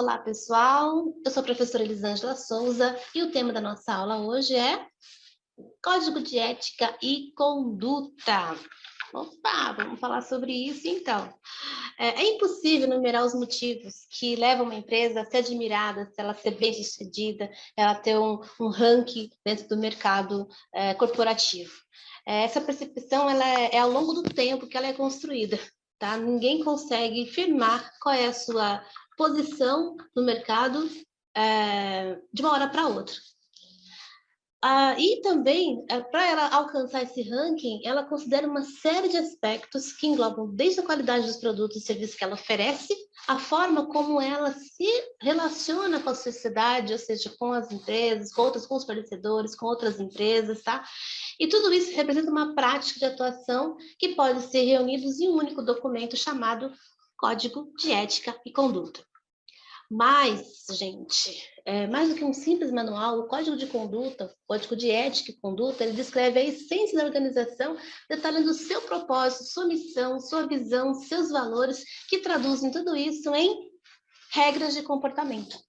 Olá, pessoal. Eu sou a professora Elisângela Souza e o tema da nossa aula hoje é Código de Ética e Conduta. Opa, vamos falar sobre isso então. É impossível enumerar os motivos que levam uma empresa a ser admirada, se ela ser bem-sucedida, ela ter um ranking dentro do mercado corporativo. Essa percepção ela é ao longo do tempo que ela é construída. Tá? Ninguém consegue firmar qual é a sua posição no mercado de uma hora para outra. E também, para ela alcançar esse ranking, ela considera uma série de aspectos que englobam desde a qualidade dos produtos e serviços que ela oferece, a forma como ela se relaciona com a sociedade, ou seja, com as empresas, com os fornecedores, com outras empresas, tá? E tudo isso representa uma prática de atuação que pode ser reunidos em um único documento chamado Código de Ética e Conduta. Mas, gente, mais do que um simples manual, o Código de Conduta, o Código de Ética e Conduta, ele descreve a essência da organização, detalhando o seu propósito, sua missão, sua visão, seus valores, que traduzem tudo isso em regras de comportamento.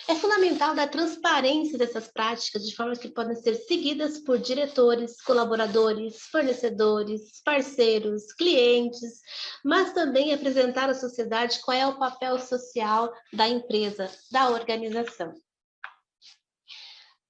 É fundamental dar transparência dessas práticas de forma que podem ser seguidas por diretores, colaboradores, fornecedores, parceiros, clientes, mas também apresentar à sociedade qual é o papel social da empresa, da organização.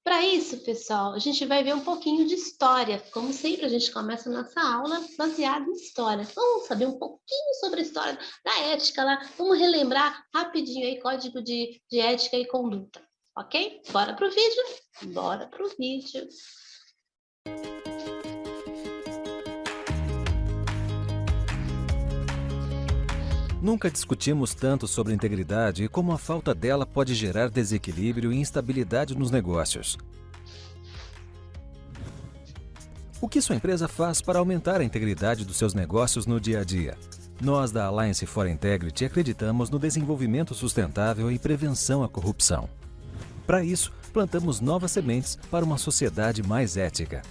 Para isso, pessoal, a gente vai ver um pouquinho de história. Como sempre, a gente começa a nossa aula baseada em história. Vamos saber um pouquinho sobre a história da ética lá. Vamos relembrar rapidinho aí Código de Ética e Conduta, ok? Bora pro vídeo? Bora pro vídeo. Nunca discutimos tanto sobre integridade e como a falta dela pode gerar desequilíbrio e instabilidade nos negócios. O que sua empresa faz para aumentar a integridade dos seus negócios no dia a dia? Nós da Alliance for Integrity acreditamos no desenvolvimento sustentável e prevenção à corrupção. Para isso, plantamos novas sementes para uma sociedade mais ética.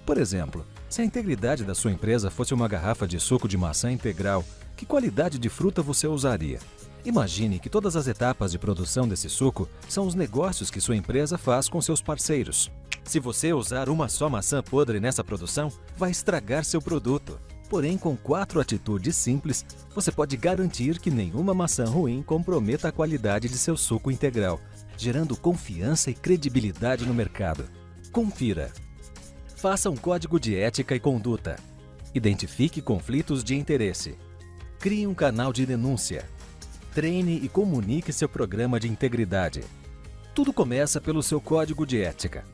Por exemplo, se a integridade da sua empresa fosse uma garrafa de suco de maçã integral, que qualidade de fruta você usaria? Imagine que todas as etapas de produção desse suco são os negócios que sua empresa faz com seus parceiros. Se você usar uma só maçã podre nessa produção, vai estragar seu produto. Porém, com 4 atitudes simples, você pode garantir que nenhuma maçã ruim comprometa a qualidade de seu suco integral, gerando confiança e credibilidade no mercado. Confira. Faça um código de ética e conduta. Identifique conflitos de interesse. Crie um canal de denúncia. Treine e comunique seu programa de integridade. Tudo começa pelo seu código de ética.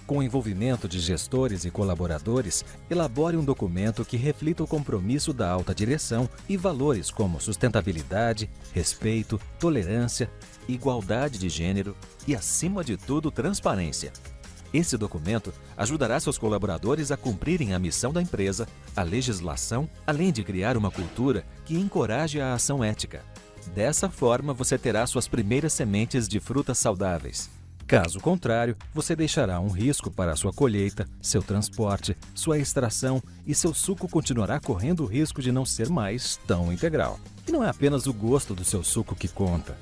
Com o envolvimento de gestores e colaboradores, elabore um documento que reflita o compromisso da alta direção e valores como sustentabilidade, respeito, tolerância, igualdade de gênero e, acima de tudo, transparência. Esse documento ajudará seus colaboradores a cumprirem a missão da empresa, a legislação, além de criar uma cultura que encoraje a ação ética. Dessa forma, você terá suas primeiras sementes de frutas saudáveis. Caso contrário, você deixará um risco para a sua colheita, seu transporte, sua extração e seu suco continuará correndo o risco de não ser mais tão integral. E não é apenas o gosto do seu suco que conta.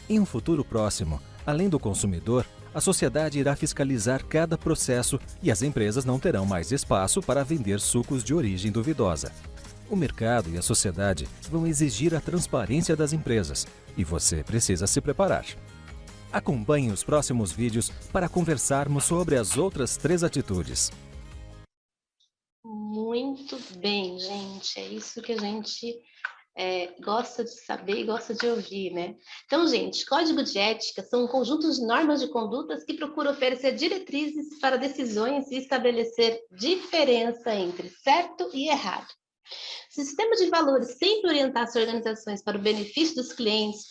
Em um futuro próximo, além do consumidor, a sociedade irá fiscalizar cada processo e as empresas não terão mais espaço para vender sucos de origem duvidosa. O mercado e a sociedade vão exigir a transparência das empresas e você precisa se preparar. Acompanhe os próximos vídeos para conversarmos sobre as outras 3 atitudes. Muito bem, gente. É isso que a gente gosta de saber e gosta de ouvir, né? Então, gente, código de ética são um conjunto de normas de condutas que procuram oferecer diretrizes para decisões e estabelecer diferença entre certo e errado. Se o sistema de valores sempre orientasse organizações para o benefício dos clientes,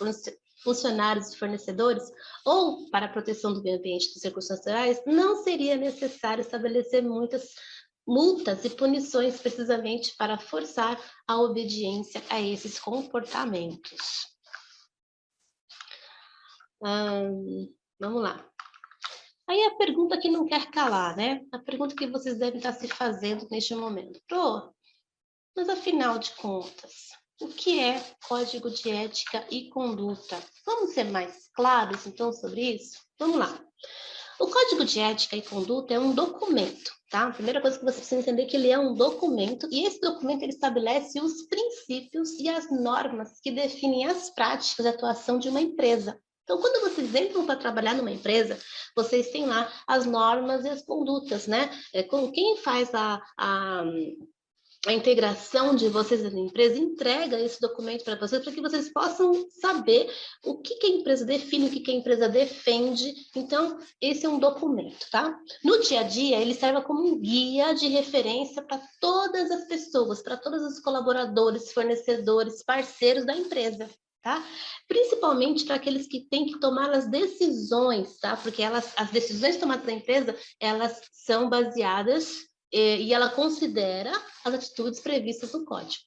funcionários e fornecedores, ou para a proteção do meio ambiente e dos recursos naturais, não seria necessário estabelecer muitas multas e punições precisamente para forçar a obediência a esses comportamentos. Vamos lá. Aí a pergunta que não quer calar, né? A pergunta que vocês devem estar se fazendo neste momento. Mas afinal de contas, o que é código de ética e conduta? Vamos ser mais claros, então, sobre isso? Vamos lá. O código de ética e conduta é um documento, tá? A primeira coisa que você precisa entender é que ele é um documento, e esse documento ele estabelece os princípios e as normas que definem as práticas de atuação de uma empresa. Então, quando vocês entram para trabalhar numa empresa, vocês têm lá as normas e as condutas, né? Com quem faz a integração de vocês na empresa entrega esse documento para vocês, para que vocês possam saber o que a empresa define, o que a empresa defende. Então, esse é um documento, tá? No dia a dia, ele serve como um guia de referência para todas as pessoas, para todos os colaboradores, fornecedores, parceiros da empresa. Tá? Principalmente para aqueles que têm que tomar as decisões, tá? Porque as decisões tomadas na empresa, elas são baseadas e ela considera as atitudes previstas no código.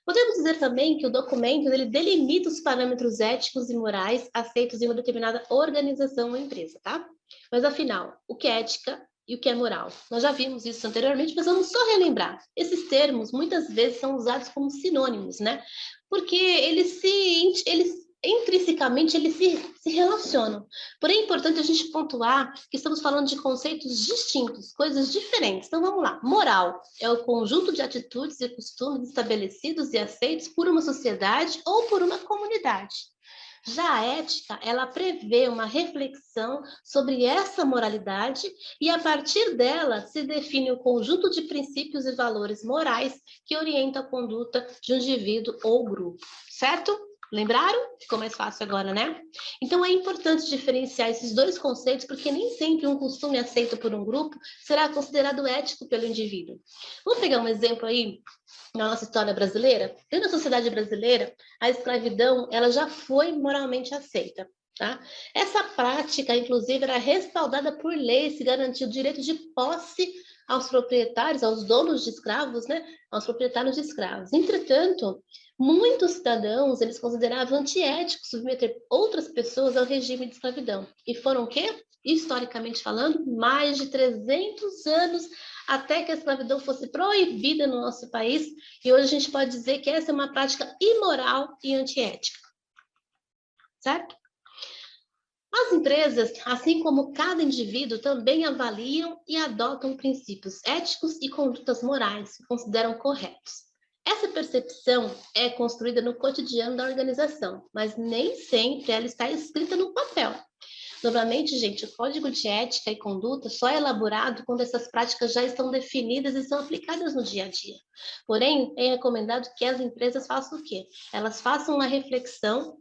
Podemos dizer também que o documento ele delimita os parâmetros éticos e morais aceitos em uma determinada organização ou empresa, tá? Mas afinal, o que é ética e o que é moral? Nós já vimos isso anteriormente, mas vamos só relembrar. Esses termos muitas vezes são usados como sinônimos, né? Porque eles intrinsecamente eles se relacionam. Porém, é importante a gente pontuar que estamos falando de conceitos distintos, coisas diferentes. Então, vamos lá. Moral é o conjunto de atitudes e costumes estabelecidos e aceitos por uma sociedade ou por uma comunidade. Já a ética, ela prevê uma reflexão sobre essa moralidade e, a partir dela, se define o conjunto de princípios e valores morais que orientam a conduta de um indivíduo ou grupo, certo? Lembraram? Ficou mais fácil agora, né? Então, é importante diferenciar esses dois conceitos, porque nem sempre um costume aceito por um grupo será considerado ético pelo indivíduo. Vamos pegar um exemplo aí na nossa história brasileira? Dentro da sociedade brasileira, a escravidão ela já foi moralmente aceita. Tá? Essa prática, inclusive, era respaldada por leis que garantiam o direito de posse aos proprietários, aos donos de escravos, né? Aos proprietários de escravos. Entretanto, muitos cidadãos eles consideravam antiético submeter outras pessoas ao regime de escravidão. E foram o quê? Historicamente falando, mais de 300 anos até que a escravidão fosse proibida no nosso país. E hoje a gente pode dizer que essa é uma prática imoral e antiética. Certo? As empresas, assim como cada indivíduo, também avaliam e adotam princípios éticos e condutas morais que consideram corretos. Essa percepção é construída no cotidiano da organização, mas nem sempre ela está escrita no papel. Novamente, gente, o código de ética e conduta só é elaborado quando essas práticas já estão definidas e são aplicadas no dia a dia. Porém, é recomendado que as empresas façam o quê? Elas façam uma reflexão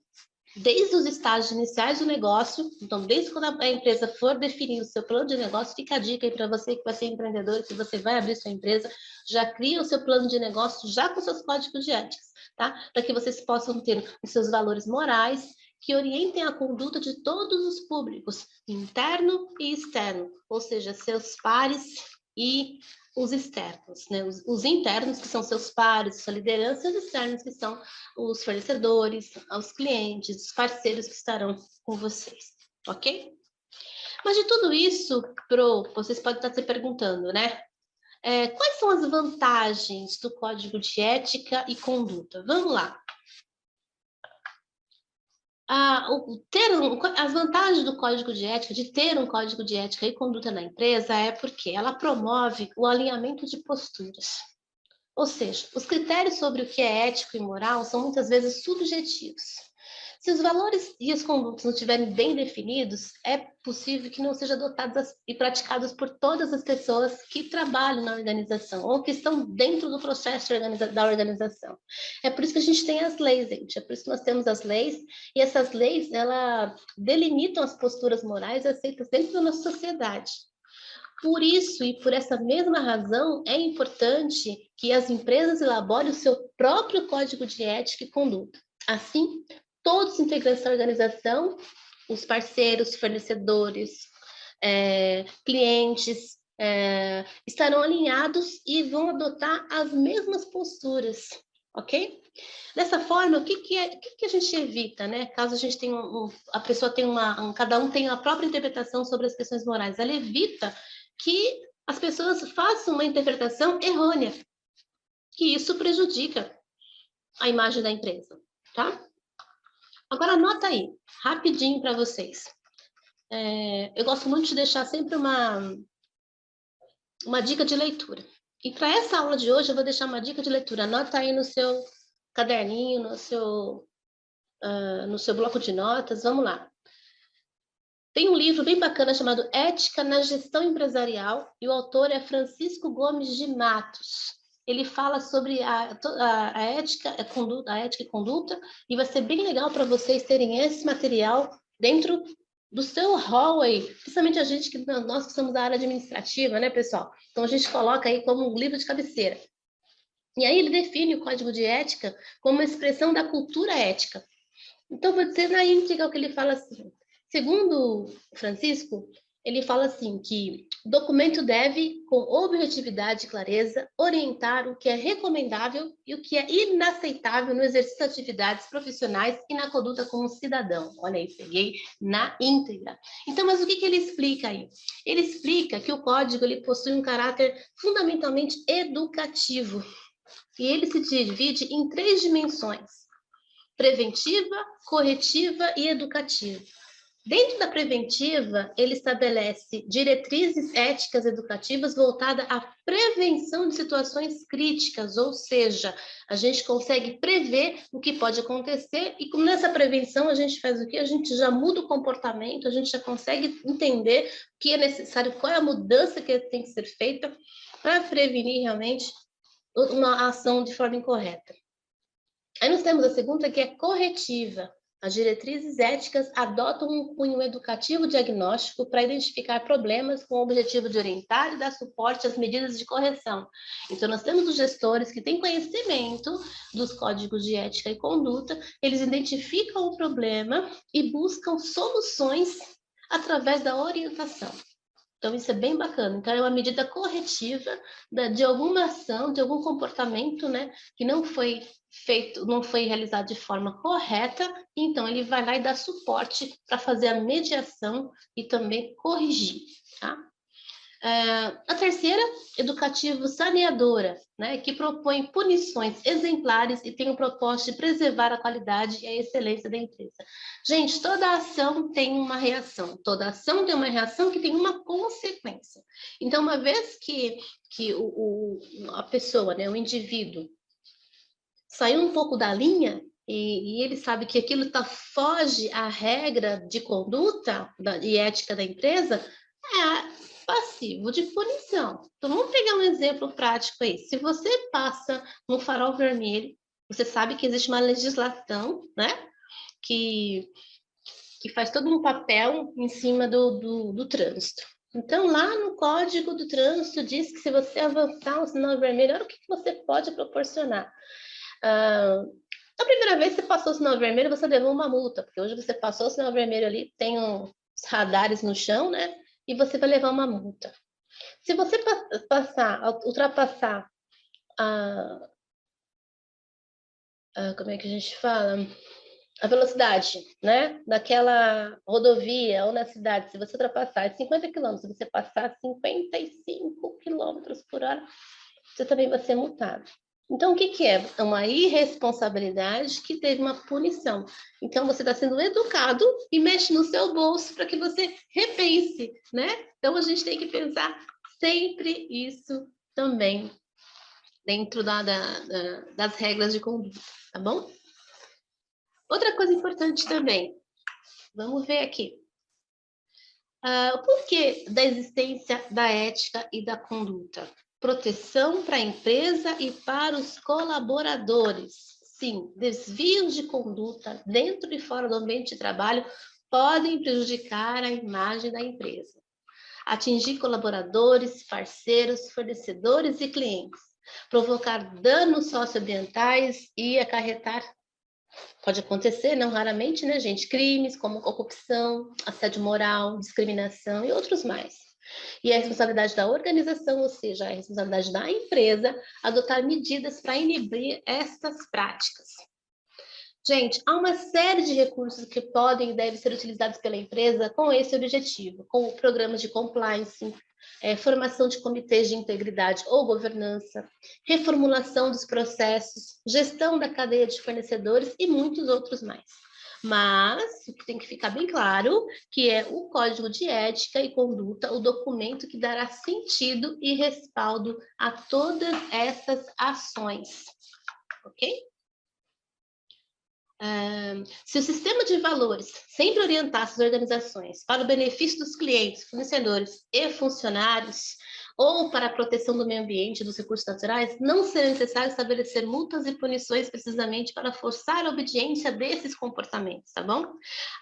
desde os estágios iniciais do negócio. Então, desde quando a empresa for definir o seu plano de negócio, fica a dica aí para você que vai ser empreendedor, que você vai abrir sua empresa, já cria o seu plano de negócio já com seus códigos de ética, tá? Para que vocês possam ter os seus valores morais, que orientem a conduta de todos os públicos, interno e externo, ou seja, seus pares e os externos, né? Os internos, que são seus pares, sua liderança, e os externos, que são os fornecedores, os clientes, os parceiros que estarão com vocês, ok? Mas de tudo isso, vocês podem estar se perguntando, né? Quais são as vantagens do código de ética e conduta? Vamos lá. As vantagens do código de ética, de ter um código de ética e conduta na empresa, é porque ela promove o alinhamento de posturas. Ou seja, os critérios sobre o que é ético e moral são muitas vezes subjetivos. Se os valores e as condutas não estiverem bem definidos, é possível que não sejam adotados e praticados por todas as pessoas que trabalham na organização ou que estão dentro do processo da organização. É por isso que a gente tem as leis, gente. É por isso que nós temos as leis, e essas leis, ela delimitam as posturas morais aceitas dentro da nossa sociedade. Por isso e por essa mesma razão, é importante que as empresas elaborem o seu próprio código de ética e conduta. Assim, todos os integrantes da organização, os parceiros, fornecedores, clientes, estarão alinhados e vão adotar as mesmas posturas, ok? Dessa forma, o que a gente evita, né? Caso a gente tenha a pessoa tenha cada um tenha a própria interpretação sobre as questões morais, ela evita que as pessoas façam uma interpretação errônea, que isso prejudica a imagem da empresa, tá? Agora anota aí, rapidinho para vocês. Eu gosto muito de deixar sempre uma dica de leitura. E para essa aula de hoje eu vou deixar uma dica de leitura. Anota aí no seu caderninho, no seu bloco de notas. Vamos lá. Tem um livro bem bacana chamado Ética na Gestão Empresarial e o autor é Francisco Gomes de Matos. Ele fala sobre a ética, a ética e conduta, e vai ser bem legal para vocês terem esse material dentro do seu hall aí, principalmente a gente nós que somos da área administrativa, né, pessoal? Então a gente coloca aí como um livro de cabeceira. E aí ele define o código de ética como uma expressão da cultura ética. Então vou dizer na íntegra o que ele fala assim. Segundo Francisco, ele fala assim que o documento deve, com objetividade e clareza, orientar o que é recomendável e o que é inaceitável no exercício de atividades profissionais e na conduta como cidadão. Olha aí, peguei na íntegra. Então, mas o que ele explica aí? Ele explica que o código ele possui um caráter fundamentalmente educativo e ele se divide em 3 dimensões: preventiva, corretiva e educativa. Dentro da preventiva, ele estabelece diretrizes éticas educativas voltadas à prevenção de situações críticas, ou seja, a gente consegue prever o que pode acontecer e nessa prevenção a gente faz o quê? A gente já muda o comportamento, a gente já consegue entender o que é necessário, qual é a mudança que tem que ser feita para prevenir realmente uma ação de forma incorreta. Aí nós temos a segunda, que é corretiva. As diretrizes éticas adotam um cunho educativo diagnóstico para identificar problemas com o objetivo de orientar e dar suporte às medidas de correção. Então, nós temos os gestores que têm conhecimento dos códigos de ética e conduta, eles identificam o problema e buscam soluções através da orientação. Então, isso é bem bacana. Então, é uma medida corretiva de alguma ação, de algum comportamento, né, que não foi feito, não foi realizado de forma correta, então ele vai lá e dá suporte para fazer a mediação e também corrigir, tá? A terceira, educativo-saneadora, né, que propõe punições exemplares e tem o propósito de preservar a qualidade e a excelência da empresa. Gente, toda ação tem uma reação, toda ação tem uma reação que tem uma consequência. Então, uma vez que a pessoa, né, o indivíduo, saiu um pouco da linha e ele sabe que aquilo foge à regra de conduta e ética da empresa, é passivo de punição. Então, vamos pegar um exemplo prático aí. Se você passa no farol vermelho, você sabe que existe uma legislação, né, que faz todo um papel em cima do trânsito. Então, lá no Código do Trânsito diz que se você avançar o sinal vermelho, olha o que você pode proporcionar. A primeira vez que você passou o sinal vermelho, você levou uma multa, porque hoje você passou o sinal vermelho ali, tem uns radares no chão, né? E você vai levar uma multa. Se você ultrapassar como é que a gente fala? A velocidade, né? Daquela rodovia ou na cidade, se você ultrapassar 50 km, se você passar 55 km por hora, você também vai ser multado. Então, o que é? É uma irresponsabilidade que teve uma punição. Então, você está sendo educado e mexe no seu bolso para que você repense, né? Então, a gente tem que pensar sempre isso também dentro das regras de conduta, tá bom? Outra coisa importante também, vamos ver aqui. O porquê da existência da ética e da conduta? Proteção para a empresa e para os colaboradores. Sim, desvios de conduta dentro e fora do ambiente de trabalho podem prejudicar a imagem da empresa, atingir colaboradores, parceiros, fornecedores e clientes, provocar danos socioambientais e acarretar, pode acontecer, não raramente, né, gente, crimes como corrupção, assédio moral, discriminação e outros mais. E é a responsabilidade da organização, ou seja, é a responsabilidade da empresa, adotar medidas para inibir estas práticas. Gente, há uma série de recursos que podem e devem ser utilizados pela empresa com esse objetivo, como programas de compliance, formação de comitês de integridade ou governança, reformulação dos processos, gestão da cadeia de fornecedores e muitos outros mais. Mas tem que ficar bem claro que é o Código de Ética e Conduta o documento que dará sentido e respaldo a todas essas ações, ok? Se o sistema de valores sempre orientasse as organizações para o benefício dos clientes, fornecedores e funcionários, ou para a proteção do meio ambiente e dos recursos naturais, não seria necessário estabelecer multas e punições precisamente para forçar a obediência desses comportamentos, tá bom?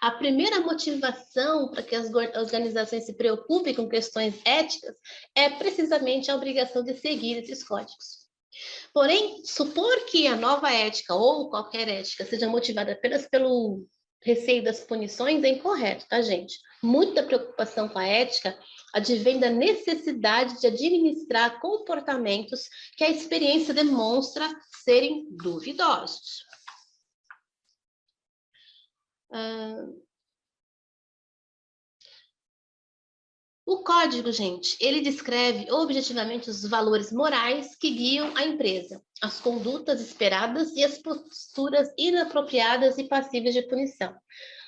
A primeira motivação para que as organizações se preocupem com questões éticas é precisamente a obrigação de seguir esses códigos. Porém, supor que a nova ética ou qualquer ética seja motivada apenas pelo receio das punições é incorreto, tá, gente? Muita preocupação com a ética advém da necessidade de administrar comportamentos que a experiência demonstra serem duvidosos. O código, gente, ele descreve objetivamente os valores morais que guiam a empresa, as condutas esperadas e as posturas inapropriadas e passíveis de punição.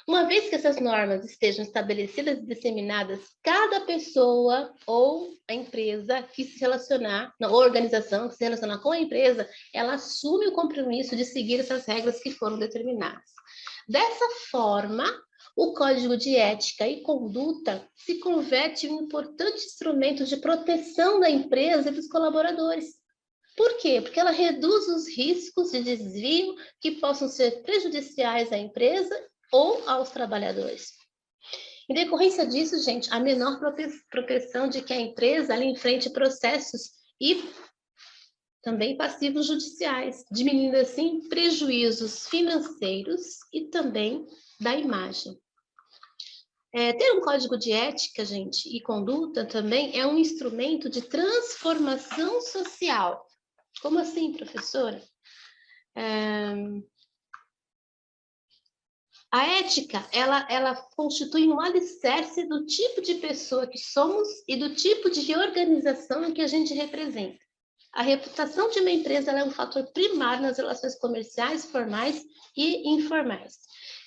Uma vez que essas normas estejam estabelecidas e disseminadas, cada pessoa ou a empresa que se relacionar, ou organização que se relacionar com a empresa, ela assume o compromisso de seguir essas regras que foram determinadas. Dessa forma, o Código de Ética e Conduta se converte em um importante instrumento de proteção da empresa e dos colaboradores. Por quê? Porque ela reduz os riscos de desvio que possam ser prejudiciais à empresa ou aos trabalhadores. Em decorrência disso, gente, há menor proteção de que a empresa ela enfrente processos e também passivos judiciais, diminuindo assim prejuízos financeiros e também da imagem. Ter um código de ética, gente, e conduta também é um instrumento de transformação social. Como assim, professora? A ética, ela constitui um alicerce do tipo de pessoa que somos e do tipo de organização que a gente representa. A reputação de uma empresa ela é um fator primário nas relações comerciais, formais e informais.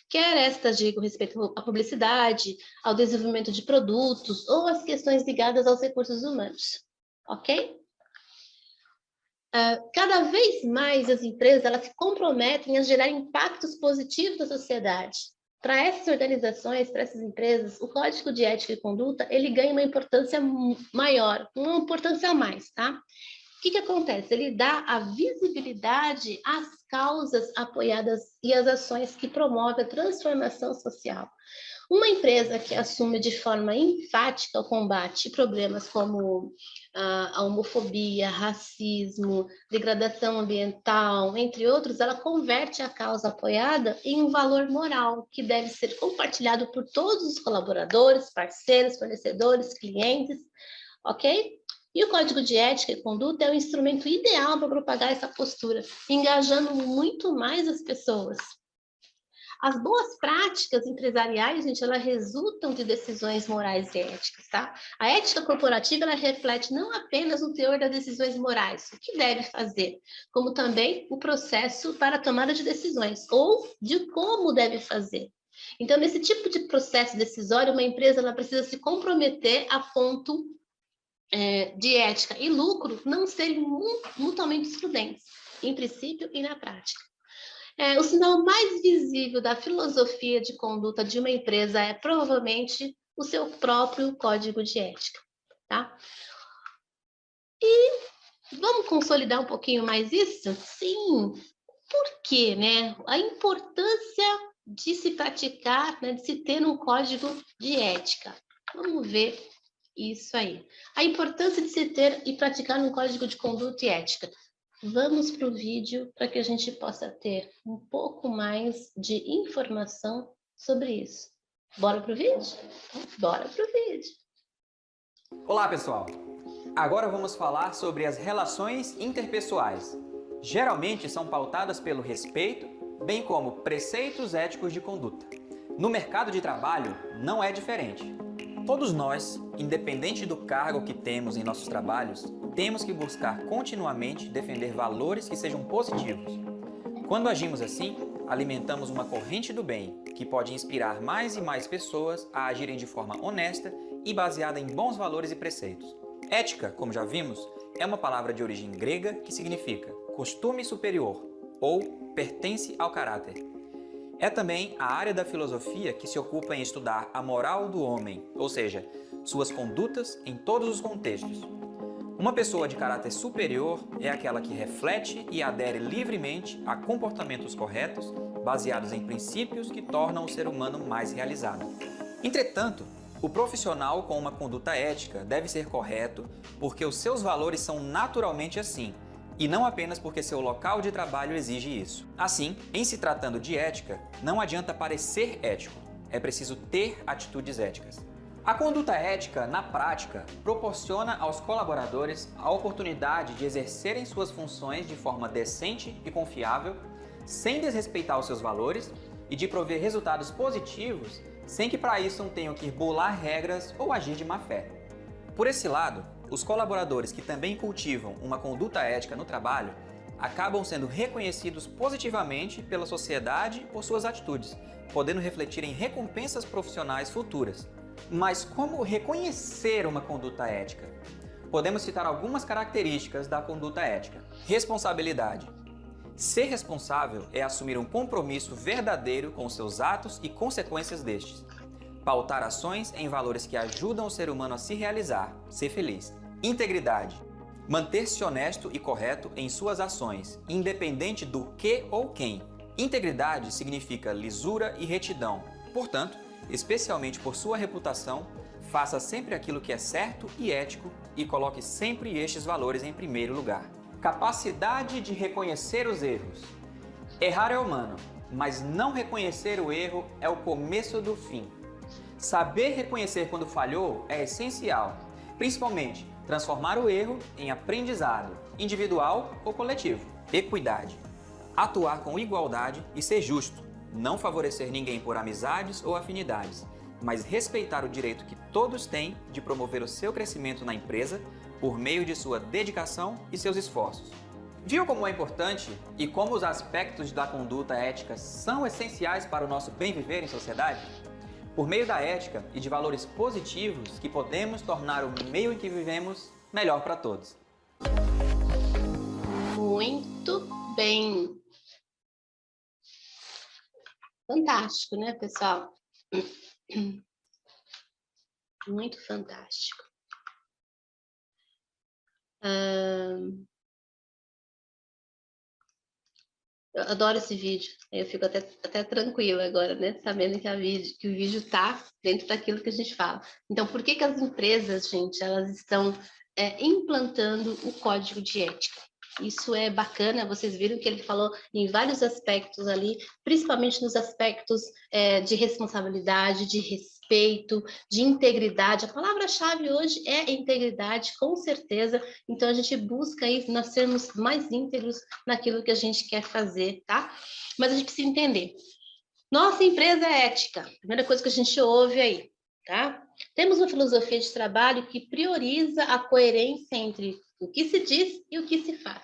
Quer estas digam respeito à publicidade, ao desenvolvimento de produtos ou às questões ligadas aos recursos humanos, ok? Cada vez mais as empresas elas se comprometem a gerar impactos positivos na sociedade. Para essas organizações, para essas empresas, o Código de Ética e Conduta ele ganha uma importância maior, uma importância a mais, tá? O que acontece? Ele dá a visibilidade às causas apoiadas e às ações que promovem a transformação social. Uma empresa que assume de forma enfática o combate a problemas como a homofobia, racismo, degradação ambiental, entre outros, ela converte a causa apoiada em um valor moral que deve ser compartilhado por todos os colaboradores, parceiros, fornecedores, clientes, ok? E o Código de Ética e Conduta é o instrumento ideal para propagar essa postura, engajando muito mais as pessoas. As boas práticas empresariais, gente, elas resultam de decisões morais e éticas, tá? A ética corporativa, ela reflete não apenas o teor das decisões morais, o que deve fazer, como também o processo para a tomada de decisões, ou de como deve fazer. Então, nesse tipo de processo decisório, uma empresa ela precisa se comprometer a ponto de ética e lucro não serem mutuamente excludentes, em princípio e na prática. O sinal mais visível da filosofia de conduta de uma empresa é provavelmente o seu próprio código de ética, tá? E vamos consolidar um pouquinho mais isso? Sim. Por quê, né? A importância de se praticar, né, de se ter um código de ética. Vamos ver isso aí. A importância de se ter e praticar um código de conduta e ética. Vamos para o vídeo para que a gente possa ter um pouco mais de informação sobre isso. Bora para o vídeo? Então, bora para o vídeo. Olá, pessoal! Agora vamos falar sobre as relações interpessoais. Geralmente são pautadas pelo respeito, bem como preceitos éticos de conduta. No mercado de trabalho, não é diferente. Todos nós, independente do cargo que temos em nossos trabalhos, temos que buscar continuamente defender valores que sejam positivos. Quando agimos assim, alimentamos uma corrente do bem, que pode inspirar mais e mais pessoas a agirem de forma honesta e baseada em bons valores e preceitos. Ética, como já vimos, é uma palavra de origem grega que significa costume superior ou pertence ao caráter. É também a área da filosofia que se ocupa em estudar a moral do homem, ou seja, suas condutas em todos os contextos. Uma pessoa de caráter superior é aquela que reflete e adere livremente a comportamentos corretos, baseados em princípios que tornam o ser humano mais realizado. Entretanto, o profissional com uma conduta ética deve ser correto porque os seus valores são naturalmente assim, e não apenas porque seu local de trabalho exige isso. Assim, em se tratando de ética, não adianta parecer ético, é preciso ter atitudes éticas. A conduta ética, na prática, proporciona aos colaboradores a oportunidade de exercerem suas funções de forma decente e confiável, sem desrespeitar os seus valores e de prover resultados positivos, sem que para isso tenham que burlar regras ou agir de má fé. Por esse lado, os colaboradores que também cultivam uma conduta ética no trabalho acabam sendo reconhecidos positivamente pela sociedade por suas atitudes, podendo refletir em recompensas profissionais futuras. Mas como reconhecer uma conduta ética? Podemos citar algumas características da conduta ética. Responsabilidade. Ser responsável é assumir um compromisso verdadeiro com seus atos e consequências destes. Pautar ações em valores que ajudam o ser humano a se realizar, ser feliz. Integridade. Manter-se honesto e correto em suas ações, independente do que ou quem. Integridade significa lisura e retidão. Portanto, especialmente por sua reputação, faça sempre aquilo que é certo e ético e coloque sempre estes valores em primeiro lugar. Capacidade de reconhecer os erros. Errar é humano, mas não reconhecer o erro é o começo do fim. Saber reconhecer quando falhou é essencial, principalmente transformar o erro em aprendizado, individual ou coletivo. Equidade. Atuar com igualdade e ser justo. Não favorecer ninguém por amizades ou afinidades, mas respeitar o direito que todos têm de promover o seu crescimento na empresa por meio de sua dedicação e seus esforços. Viu como é importante e como os aspectos da conduta ética são essenciais para o nosso bem viver em sociedade? Por meio da ética e de valores positivos que podemos tornar o meio em que vivemos melhor para todos. Muito bem. Fantástico, né, pessoal? Muito fantástico. Eu adoro esse vídeo. Eu fico até tranquila agora, né? Sabendo que o vídeo está dentro daquilo que a gente fala. Então, por que as empresas, gente, elas estão implantando o código de ética? Isso é bacana, vocês viram que ele falou em vários aspectos ali, principalmente nos aspectos de responsabilidade, de respeito, de integridade. A palavra-chave hoje é integridade, com certeza. Então, a gente busca aí nós sermos mais íntegros naquilo que a gente quer fazer, tá? Mas a gente precisa entender. Nossa empresa é ética, primeira coisa que a gente ouve aí, tá? Temos uma filosofia de trabalho que prioriza a coerência entre o que se diz e o que se faz.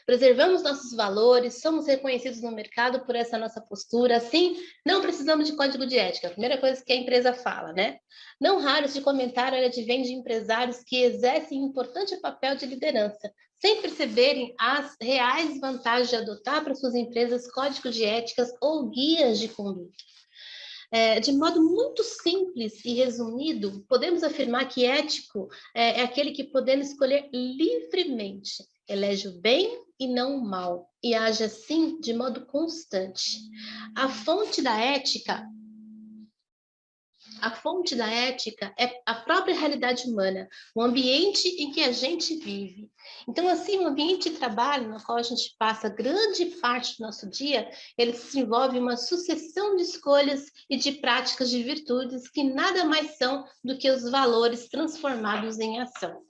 Preservamos nossos valores, somos reconhecidos no mercado por essa nossa postura, assim, não precisamos de código de ética, a primeira coisa que a empresa fala, né? Não raro esse comentário advém de empresários que exercem importante papel de liderança, sem perceberem as reais vantagens de adotar para suas empresas códigos de éticas ou guias de conduta. De modo muito simples e resumido, podemos afirmar que ético é aquele que podendo escolher livremente, elege o bem e não o mal, e age assim de modo constante. A fonte da ética é a própria realidade humana, o ambiente em que a gente vive. Então, assim, o ambiente de trabalho no qual a gente passa grande parte do nosso dia, ele se envolve uma sucessão de escolhas e de práticas de virtudes que nada mais são do que os valores transformados em ação.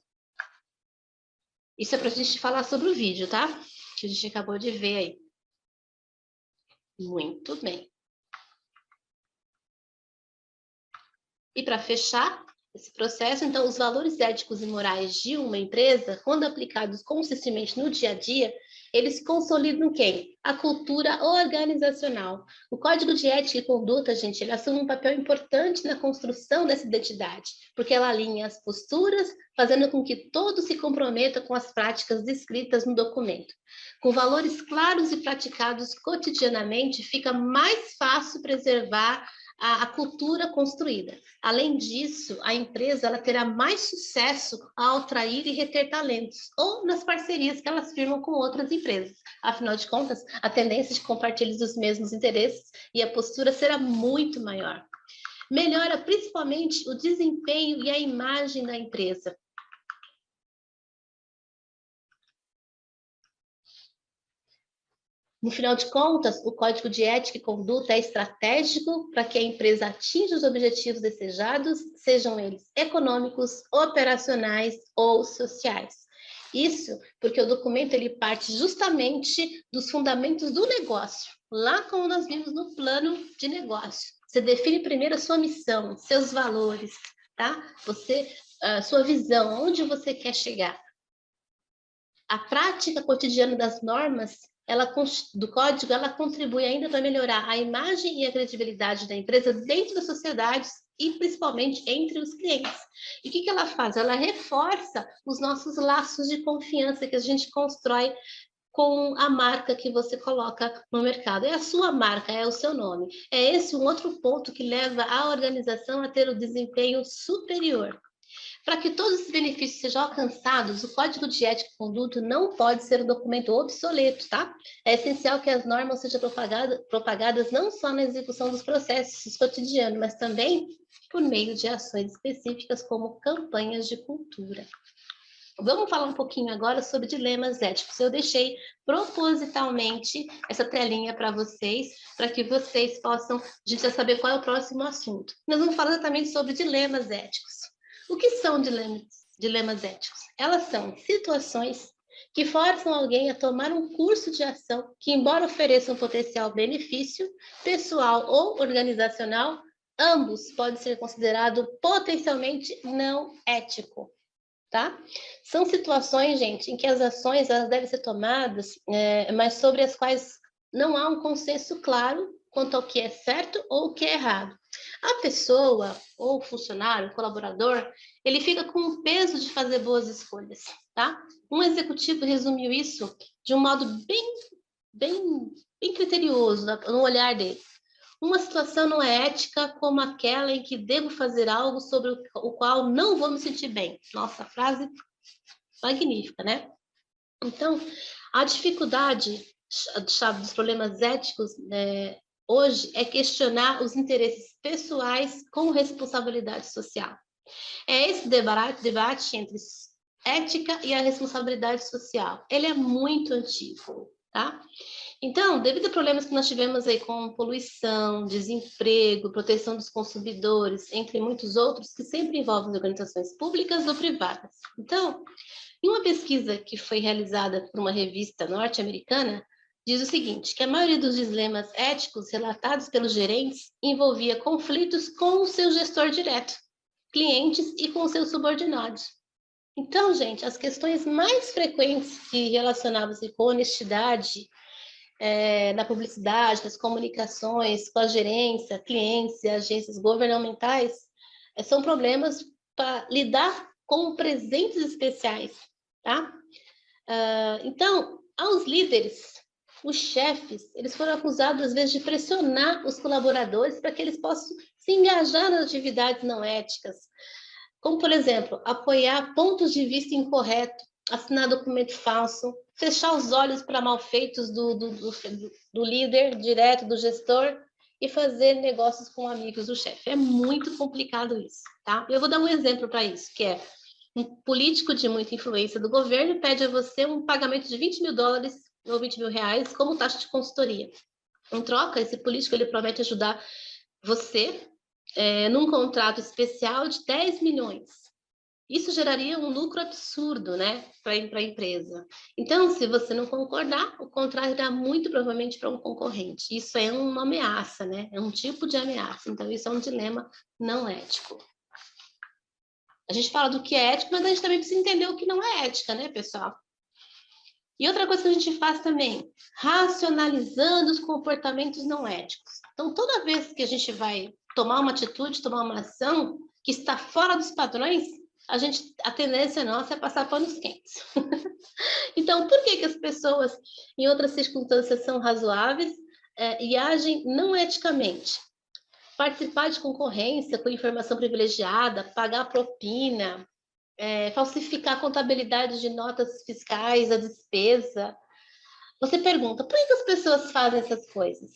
Isso é para a gente falar sobre o vídeo, tá? Que a gente acabou de ver aí. Muito bem. E para fechar esse processo, então, os valores éticos e morais de uma empresa, quando aplicados consistentemente no dia a dia, eles consolidam quem? A cultura organizacional. O Código de Ética e Conduta, gente, ele assume um papel importante na construção dessa identidade, porque ela alinha as posturas, fazendo com que todos se comprometam com as práticas descritas no documento. Com valores claros e praticados cotidianamente, fica mais fácil preservar a cultura construída. Além disso, a empresa ela terá mais sucesso ao atrair e reter talentos, ou nas parcerias que elas firmam com outras empresas. Afinal de contas, a tendência de compartilhar os mesmos interesses e a postura será muito maior. Melhora principalmente o desempenho e a imagem da empresa. No final de contas, o Código de Ética e Conduta é estratégico para que a empresa atinja os objetivos desejados, sejam eles econômicos, operacionais ou sociais. Isso porque o documento ele parte justamente dos fundamentos do negócio, lá como nós vimos no plano de negócio. Você define primeiro a sua missão, seus valores, tá? Sua visão, onde você quer chegar. A prática cotidiana das normas do código, ela contribui ainda para melhorar a imagem e a credibilidade da empresa dentro das sociedades e principalmente entre os clientes. E o que ela faz? Ela reforça os nossos laços de confiança que a gente constrói com a marca que você coloca no mercado. É a sua marca, é o seu nome. É esse um outro ponto que leva a organização a ter o desempenho superior. Para que todos esses benefícios sejam alcançados, o Código de Ética e Conduta não pode ser um documento obsoleto, tá? É essencial que as normas sejam propagadas não só na execução dos processos cotidianos, mas também por meio de ações específicas como campanhas de cultura. Vamos falar um pouquinho agora sobre dilemas éticos. Eu deixei propositalmente essa telinha para vocês, para que vocês possam, a gente já saber qual é o próximo assunto. Nós vamos falar exatamente sobre dilemas éticos. O que são dilemas éticos? Elas são situações que forçam alguém a tomar um curso de ação que, embora ofereça um potencial benefício pessoal ou organizacional, ambos podem ser considerados potencialmente não ético. Tá? São situações, gente, em que as ações elas devem ser tomadas, mas sobre as quais não há um consenso claro quanto ao que é certo ou o que é errado. A pessoa, ou o funcionário, o colaborador, ele fica com o peso de fazer boas escolhas, tá? Um executivo resumiu isso de um modo bem criterioso, no olhar dele. Uma situação não é ética como aquela em que devo fazer algo sobre o qual não vou me sentir bem. Nossa, frase magnífica, né? Então, a dificuldade chave dos problemas éticos hoje é questionar os interesses pessoais com responsabilidade social. É esse debate entre ética e a responsabilidade social. Ele é muito antigo, tá? Então, devido a problemas que nós tivemos aí com poluição, desemprego, proteção dos consumidores, entre muitos outros, que sempre envolvem organizações públicas ou privadas. Então, em uma pesquisa que foi realizada por uma revista norte-americana, diz o seguinte, que a maioria dos dilemas éticos relatados pelos gerentes envolvia conflitos com o seu gestor direto, clientes e com seus subordinados. Então, gente, as questões mais frequentes que relacionavam-se com honestidade, na publicidade, nas comunicações, com a gerência, clientes e agências governamentais, são problemas para lidar com presentes especiais, tá? Então, aos líderes, os chefes, eles foram acusados, às vezes, de pressionar os colaboradores para que eles possam se engajar nas atividades não éticas, como, por exemplo, apoiar pontos de vista incorretos, assinar documento falso, fechar os olhos para malfeitos do líder direto, do gestor, e fazer negócios com amigos do chefe. É muito complicado isso, tá? Eu vou dar um exemplo para isso, que é um político de muita influência do governo pede a você um pagamento de $20 mil ou R$20 mil como taxa de consultoria. Em troca, esse político ele promete ajudar você num contrato especial de 10 milhões. Isso geraria um lucro absurdo, né, para a empresa. Então, se você não concordar, o contrato irá muito provavelmente para um concorrente. Isso é uma ameaça, né? É um tipo de ameaça. Então, isso é um dilema não ético. A gente fala do que é ético, mas a gente também precisa entender o que não é ética, né, pessoal? E outra coisa que a gente faz também, racionalizando os comportamentos não éticos. Então, toda vez que a gente vai tomar uma atitude, tomar uma ação que está fora dos padrões, a tendência nossa é passar panos quentes. Então, por que as pessoas, em outras circunstâncias, são razoáveis e agem não eticamente? Participar de concorrência com informação privilegiada, pagar propina, falsificar a contabilidade de notas fiscais, a despesa. Você pergunta, por que as pessoas fazem essas coisas?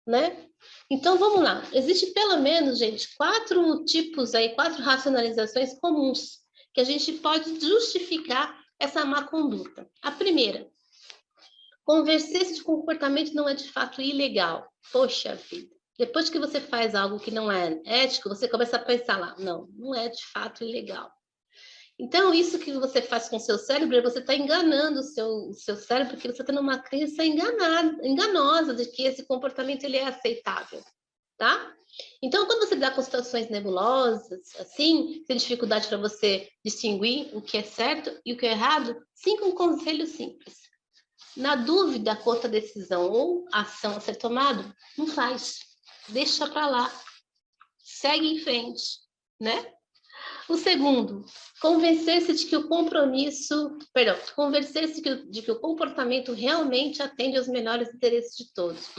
Né? Então, vamos lá. Existe pelo menos, gente, 4 tipos aí, 4 racionalizações comuns que a gente pode justificar essa má conduta. A primeira, convencer-se de comportamento não é de fato ilegal. Poxa vida. Depois que você faz algo que não é ético, você começa a pensar lá, não é de fato ilegal. Então, isso que você faz com o seu cérebro, você está enganando o seu cérebro, porque você está numa crença enganosa de que esse comportamento ele é aceitável, tá? Então, quando você dá com situações nebulosas, assim, tem dificuldade para você distinguir o que é certo e o que é errado, siga um conselho simples. Na dúvida quanto à decisão ou ação a ser tomada, não faz. Deixa para lá. Segue em frente, né? O segundo, convencer-se de que o comportamento realmente atende aos melhores interesses de todos.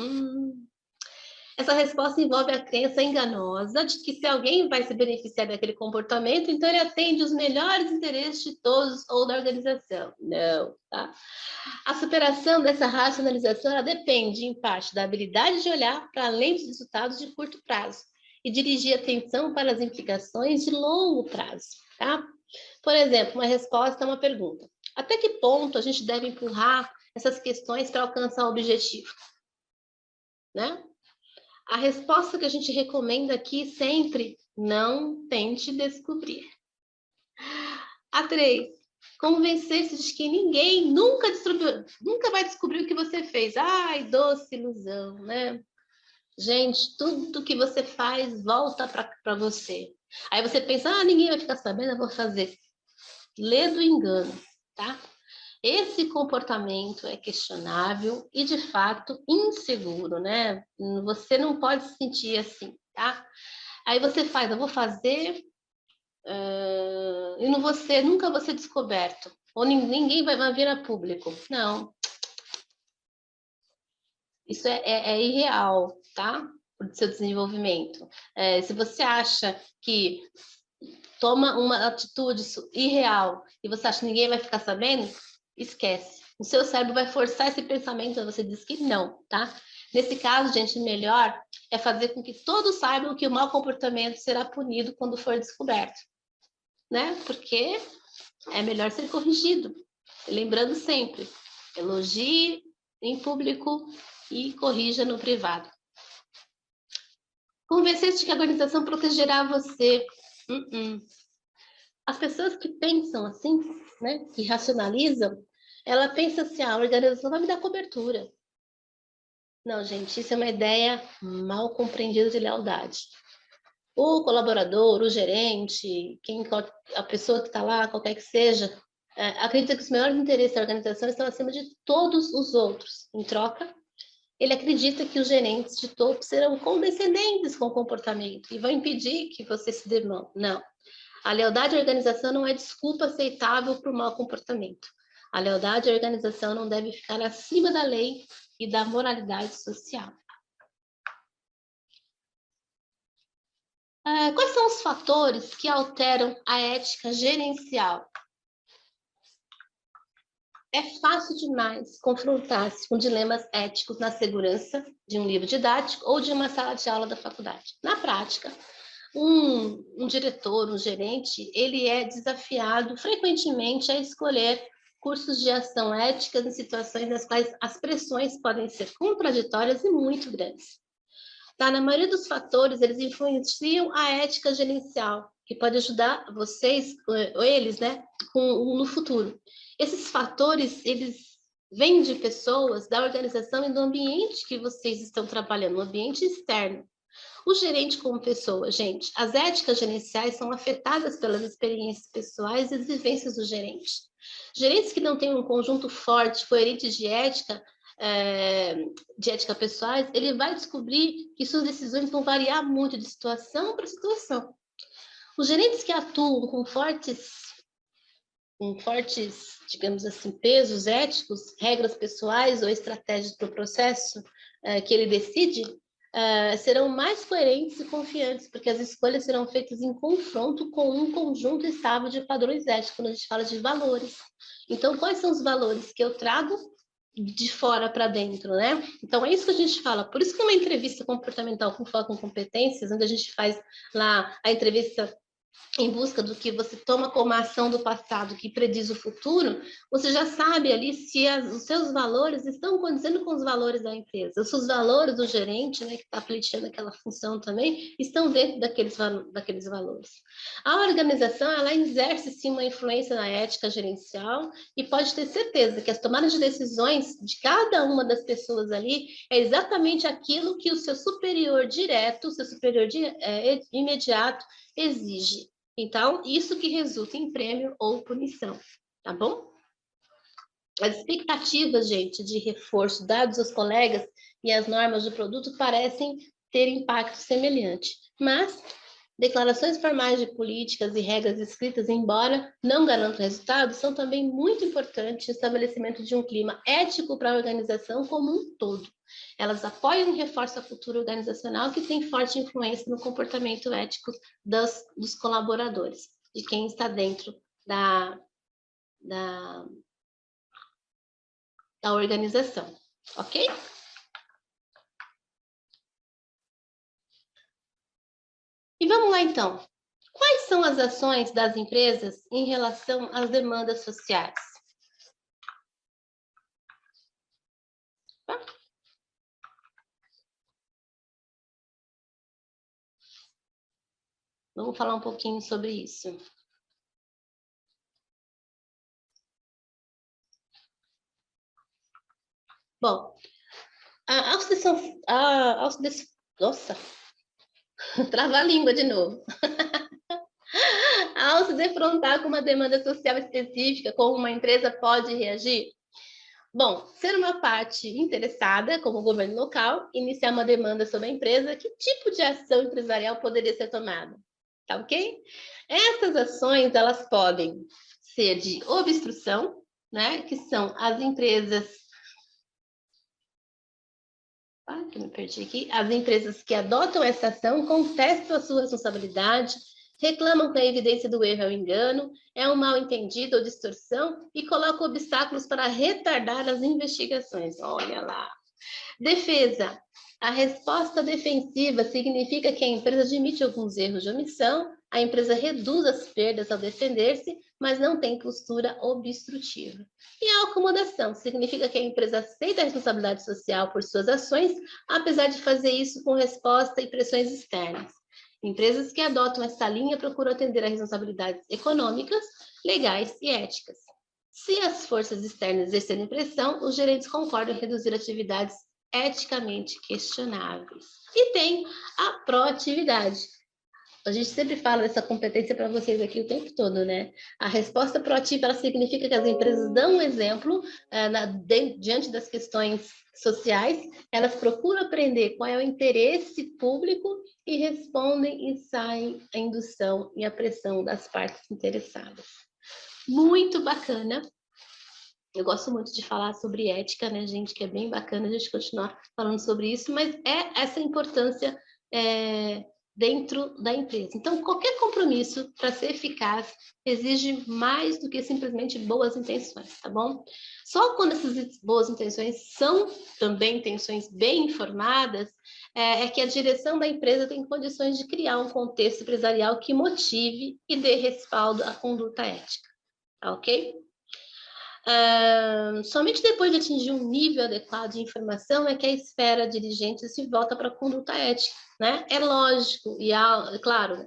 Essa resposta envolve a crença enganosa de que se alguém vai se beneficiar daquele comportamento, então ele atende os melhores interesses de todos ou da organização. Não, tá? A superação dessa racionalização ela depende, em parte, da habilidade de olhar para além dos resultados de curto prazo e dirigir atenção para as implicações de longo prazo, tá? Por exemplo, uma resposta a uma pergunta. Até que ponto a gente deve empurrar essas questões para alcançar o objetivo? Né? A resposta que a gente recomenda aqui sempre, não tente descobrir. A 3, convencer-se de que ninguém nunca vai descobrir o que você fez. Ai, doce ilusão, né? Gente, tudo que você faz volta para você. Aí você pensa, ninguém vai ficar sabendo, eu vou fazer. Lê do engano, tá? Esse comportamento é questionável e, de fato, inseguro, né? Você não pode se sentir assim, tá? Aí você faz, eu vou fazer e nunca vou ser descoberto. Ou ninguém vai vir a público. Não. Isso é irreal, tá? Para o seu desenvolvimento. Se você acha que toma uma atitude irreal e você acha que ninguém vai ficar sabendo, esquece. O seu cérebro vai forçar esse pensamento, você diz que não, tá? Nesse caso, gente, melhor é fazer com que todos saibam que o mau comportamento será punido quando for descoberto, né? Porque é melhor ser corrigido. Lembrando sempre, elogie em público e corrija no privado. Convencer-se de que a organização protegerá você. As pessoas que pensam assim, né, que racionalizam, ela pensa assim, a organização vai me dar cobertura. Não, gente, isso é uma ideia mal compreendida de lealdade. O colaborador, o gerente, a pessoa que está lá, qualquer que seja, acredita que os melhores interesses da organização estão acima de todos os outros. Em troca, ele acredita que os gerentes de topo serão condescendentes com o comportamento e vão impedir que você se dê mal. Não. A lealdade à organização não é desculpa aceitável para o mau comportamento. A lealdade à organização não deve ficar acima da lei e da moralidade social. Quais são os fatores que alteram a ética gerencial? É fácil demais confrontar-se com dilemas éticos na segurança de um livro didático ou de uma sala de aula da faculdade. Na prática, um diretor, um gerente, ele é desafiado frequentemente a escolher cursos de ação ética em situações nas quais as pressões podem ser contraditórias e muito grandes. Tá? Na maioria dos fatores, eles influenciam a ética gerencial que pode ajudar vocês, ou eles, né, no futuro. Esses fatores, eles vêm de pessoas, da organização e do ambiente que vocês estão trabalhando, no ambiente externo. O gerente como pessoa, gente, as éticas gerenciais são afetadas pelas experiências pessoais e as vivências do gerente. Gerentes que não têm um conjunto forte, coerente de ética pessoais, ele vai descobrir que suas decisões vão variar muito de situação para situação. Os gerentes que atuam com fortes, digamos assim, pesos éticos, regras pessoais ou estratégias para o processo que ele decide, serão mais coerentes e confiantes, porque as escolhas serão feitas em confronto com um conjunto estável de padrões éticos, quando a gente fala de valores. Então, quais são os valores que eu trago de fora para dentro, né? Então, é isso que a gente fala. Por isso que uma entrevista comportamental com foco em competências, onde a gente faz lá a entrevista em busca do que você toma como ação do passado que prediz o futuro, você já sabe ali se os seus valores estão condizendo com os valores da empresa. Se os valores do gerente, né, que está pleiteando aquela função também, estão dentro daqueles valores. A organização, ela exerce sim uma influência na ética gerencial e pode ter certeza que as tomadas de decisões de cada uma das pessoas ali é exatamente aquilo que o seu superior direto, o seu superior imediato exige. Então, isso que resulta em prêmio ou punição, tá bom? As expectativas, gente, de reforço dados aos colegas e as normas do produto parecem ter impacto semelhante, mas declarações formais de políticas e regras escritas, embora não garantam resultados, são também muito importantes no estabelecimento de um clima ético para a organização como um todo. Elas apoiam e reforçam a cultura organizacional que tem forte influência no comportamento ético dos colaboradores, de quem está dentro da organização, ok? E vamos lá, então. Quais são as ações das empresas em relação às demandas sociais? Vamos falar um pouquinho sobre isso. Bom, nossa, trava a língua de novo. Ao se defrontar com uma demanda social específica, como uma empresa pode reagir? Bom, ser uma parte interessada, como o governo local, iniciar uma demanda sobre a empresa, que tipo de ação empresarial poderia ser tomada? Tá ok? Essas ações, elas podem ser de obstrução, né? Que são as empresas... que me perdi aqui. As empresas que adotam essa ação contestam a sua responsabilidade, reclamam que a evidência do erro é o engano, é um mal-entendido ou distorção e colocam obstáculos para retardar as investigações. Olha lá. Defesa. A resposta defensiva significa que a empresa admite alguns erros de omissão, a empresa reduz as perdas ao defender-se, mas não tem postura obstrutiva. E a acomodação significa que a empresa aceita a responsabilidade social por suas ações, apesar de fazer isso com resposta e pressões externas. Empresas que adotam essa linha procuram atender a responsabilidades econômicas, legais e éticas. Se as forças externas exercerem pressão, os gerentes concordam em reduzir atividades eticamente questionáveis. E tem a proatividade. A gente sempre fala dessa competência para vocês aqui o tempo todo, né? A resposta proativa, ela significa que as empresas dão um exemplo diante das questões sociais, elas procuram aprender qual é o interesse público e respondem e saem a indução e a pressão das partes interessadas. Muito bacana. Eu gosto muito de falar sobre ética, né, gente? Que é bem bacana a gente continuar falando sobre isso, mas é essa importância dentro da empresa. Então, qualquer compromisso para ser eficaz exige mais do que simplesmente boas intenções, tá bom? Só quando essas boas intenções são também intenções bem informadas, é que a direção da empresa tem condições de criar um contexto empresarial que motive e dê respaldo à conduta ética, tá ok? Somente depois de atingir um nível adequado de informação é que a esfera dirigente se volta para a conduta ética, né? É lógico, e claro,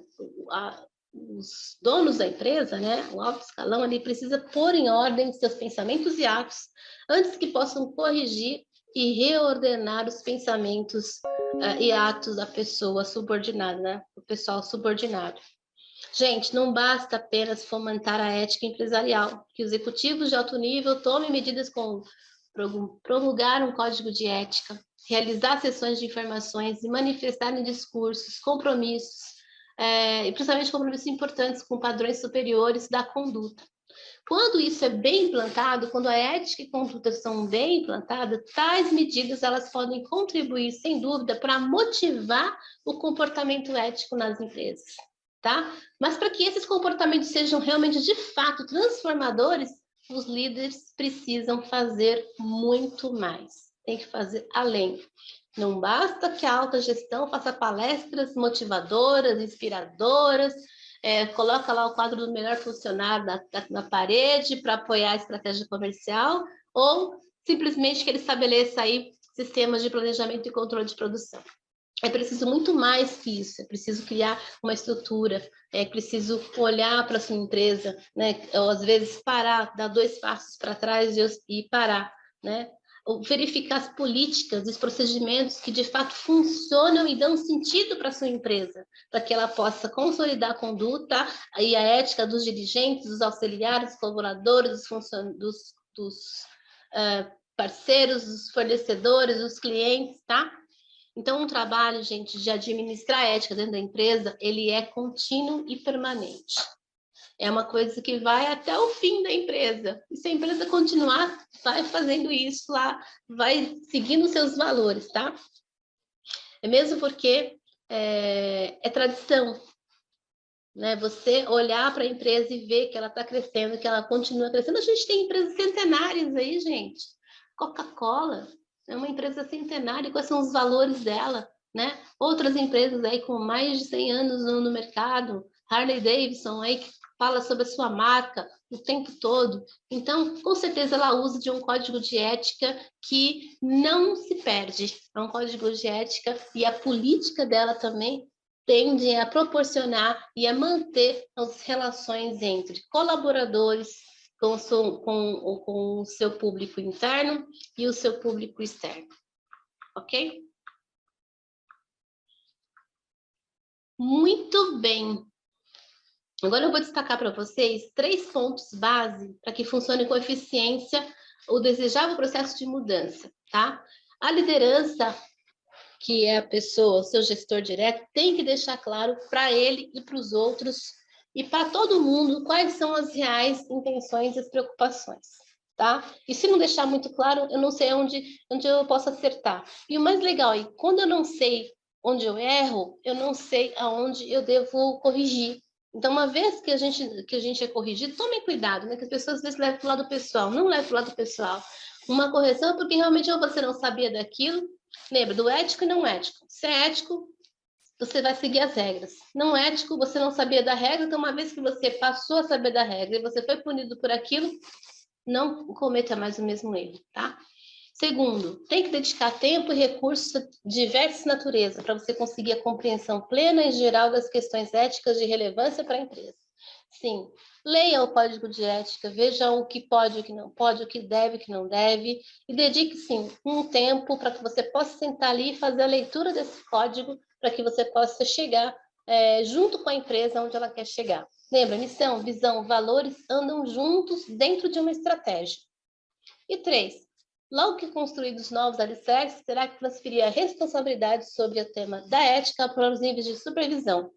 os donos da empresa, né, o alto escalão, ele precisa pôr em ordem seus pensamentos e atos antes que possam corrigir e reordenar os pensamentos e atos da pessoa subordinada, né, do pessoal subordinado. Gente, não basta apenas fomentar a ética empresarial, que os executivos de alto nível tomem medidas como promulgar um código de ética, realizar sessões de informações e manifestarem discursos, compromissos, e principalmente compromissos importantes com padrões superiores da conduta. Quando isso é bem implantado, quando a ética e conduta são bem implantadas, tais medidas elas podem contribuir, sem dúvida, para motivar o comportamento ético nas empresas, tá? Mas para que esses comportamentos sejam realmente, de fato, transformadores, os líderes precisam fazer muito mais. Tem que fazer além. Não basta que a alta gestão faça palestras motivadoras, inspiradoras, coloca lá o quadro do melhor funcionário na parede para apoiar a estratégia comercial, ou simplesmente que ele estabeleça aí sistemas de planejamento e controle de produção. É preciso muito mais que isso, é preciso criar uma estrutura, é preciso olhar para a sua empresa, né? Ou, às vezes parar, dar 2 passos para trás e parar, né? Ou verificar as políticas, os procedimentos que de fato funcionam e dão sentido para a sua empresa, para que ela possa consolidar a conduta e a ética dos dirigentes, dos auxiliares, dos colaboradores, dos parceiros, dos fornecedores, dos clientes, tá? Então, um trabalho, gente, de administrar a ética dentro da empresa, ele é contínuo e permanente. É uma coisa que vai até o fim da empresa. E se a empresa continuar, vai fazendo isso lá, vai seguindo seus valores, tá? É mesmo porque é tradição, né? Você olhar para a empresa e ver que ela está crescendo, que ela continua crescendo. A gente tem empresas centenárias aí, gente. Coca-Cola é uma empresa centenária, quais são os valores dela, né? Outras empresas aí com mais de 100 anos no mercado, Harley Davidson aí que fala sobre a sua marca o tempo todo. Então, com certeza ela usa de um código de ética que não se perde. É um código de ética e a política dela também tende a proporcionar e a manter as relações entre colaboradores, com o seu público interno e o seu público externo, ok? Muito bem. Agora eu vou destacar para vocês 3 pontos base para que funcione com eficiência o desejável processo de mudança, tá? A liderança, que é a pessoa, o seu gestor direto, tem que deixar claro para ele e para os outros e para todo mundo quais são as reais intenções e as preocupações, tá? E se não deixar muito claro, eu não sei onde eu posso acertar. E o mais legal é, quando eu não sei onde eu erro, eu não sei aonde eu devo corrigir. Então, uma vez que a gente é corrigido, tomem cuidado, né? Que as pessoas às vezes levam para o lado pessoal. Não leve para o lado pessoal. Uma correção é porque realmente ou você não sabia daquilo. Lembra, do ético e não ético. Se é ético, você vai seguir as regras. Não ético, você não sabia da regra, então uma vez que você passou a saber da regra e você foi punido por aquilo, não cometa mais o mesmo erro, tá? Segundo, tem que dedicar tempo e recursos de diversas naturezas para você conseguir a compreensão plena e geral das questões éticas de relevância para a empresa. Sim, leia o código de ética, veja o que pode, o que não pode, o que deve, o que não deve, e dedique, sim, um tempo para que você possa sentar ali e fazer a leitura desse código, para que você possa chegar junto com a empresa onde ela quer chegar. Lembra, missão, visão, valores andam juntos dentro de uma estratégia. E 3, logo que construídos novos alicerces, terá que transferir a responsabilidade sobre o tema da ética para os níveis de supervisão,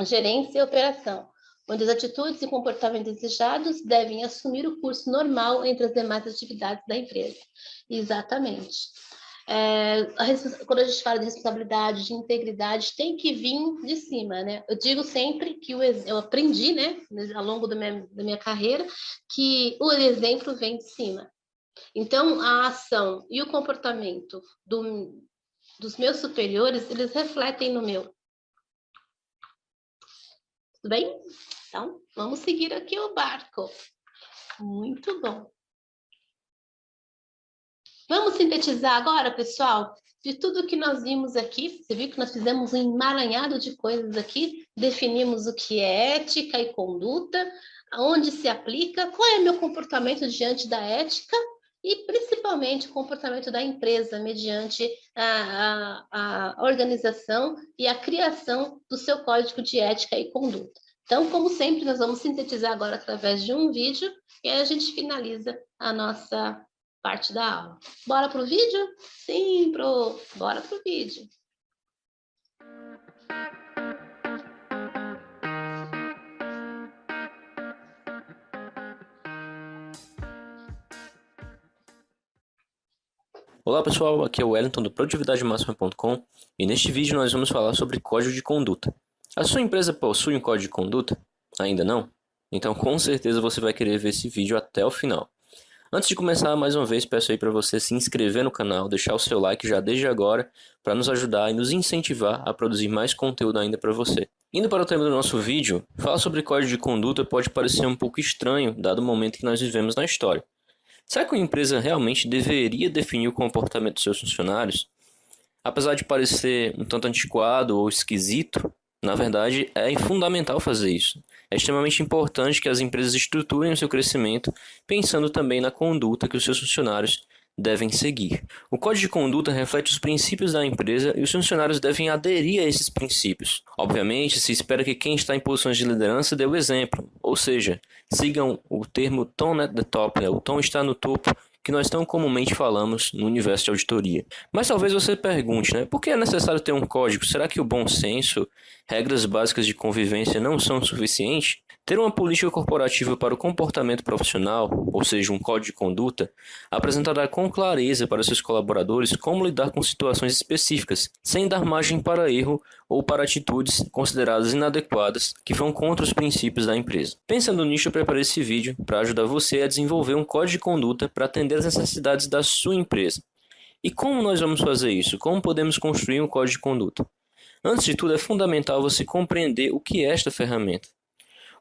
gerência e operação, onde as atitudes e comportamentos desejados devem assumir o curso normal entre as demais atividades da empresa. Exatamente. Quando a gente fala de responsabilidade, de integridade, tem que vir de cima, né? Eu digo sempre que eu aprendi, né, ao longo da minha carreira, que o exemplo vem de cima. Então, a ação e o comportamento dos meus superiores, eles refletem no meu. Tudo bem? Então, vamos seguir aqui o barco. Muito bom. Vamos sintetizar agora, pessoal? de tudo que nós vimos aqui. Você viu que nós fizemos um emaranhado de coisas aqui, definimos o que é ética e conduta, onde se aplica, qual é o meu comportamento diante da ética e, principalmente, o comportamento da empresa mediante a organização e a criação do seu código de ética e conduta. Então, como sempre, nós vamos sintetizar agora através de um vídeo e aí a gente finaliza a nossa parte da aula. Bora pro vídeo? Sim, bora pro vídeo. Olá pessoal, aqui é o Wellington do produtividademáxima.com e neste vídeo nós vamos falar sobre código de conduta. A sua empresa possui um código de conduta? Ainda não? Então com certeza você vai querer ver esse vídeo até o final. Antes de começar, mais uma vez peço aí para você se inscrever no canal, deixar o seu like já desde agora para nos ajudar e nos incentivar a produzir mais conteúdo ainda para você. Indo para o tema do nosso vídeo, falar sobre código de conduta pode parecer um pouco estranho dado o momento que nós vivemos na história. Será que uma empresa realmente deveria definir o comportamento dos seus funcionários? Apesar de parecer um tanto antiquado ou esquisito, na verdade é fundamental fazer isso. É extremamente importante que as empresas estruturem o seu crescimento pensando também na conduta que os seus funcionários devem seguir. O código de conduta reflete os princípios da empresa e os funcionários devem aderir a esses princípios. Obviamente, se espera que quem está em posições de liderança dê o exemplo, ou seja, sigam o termo tone at the top, o tom está no topo, que nós tão comumente falamos no universo de auditoria. Mas talvez você pergunte, por que é necessário ter um código? Será que o bom senso, regras básicas de convivência não são suficientes? Ter uma política corporativa para o comportamento profissional, ou seja, um código de conduta, apresentará com clareza para seus colaboradores como lidar com situações específicas, sem dar margem para erro ou para atitudes consideradas inadequadas que vão contra os princípios da empresa. Pensando nisso, eu preparei esse vídeo para ajudar você a desenvolver um código de conduta para atender às necessidades da sua empresa. E como nós vamos fazer isso? Como podemos construir um código de conduta? Antes de tudo, é fundamental você compreender o que é esta ferramenta.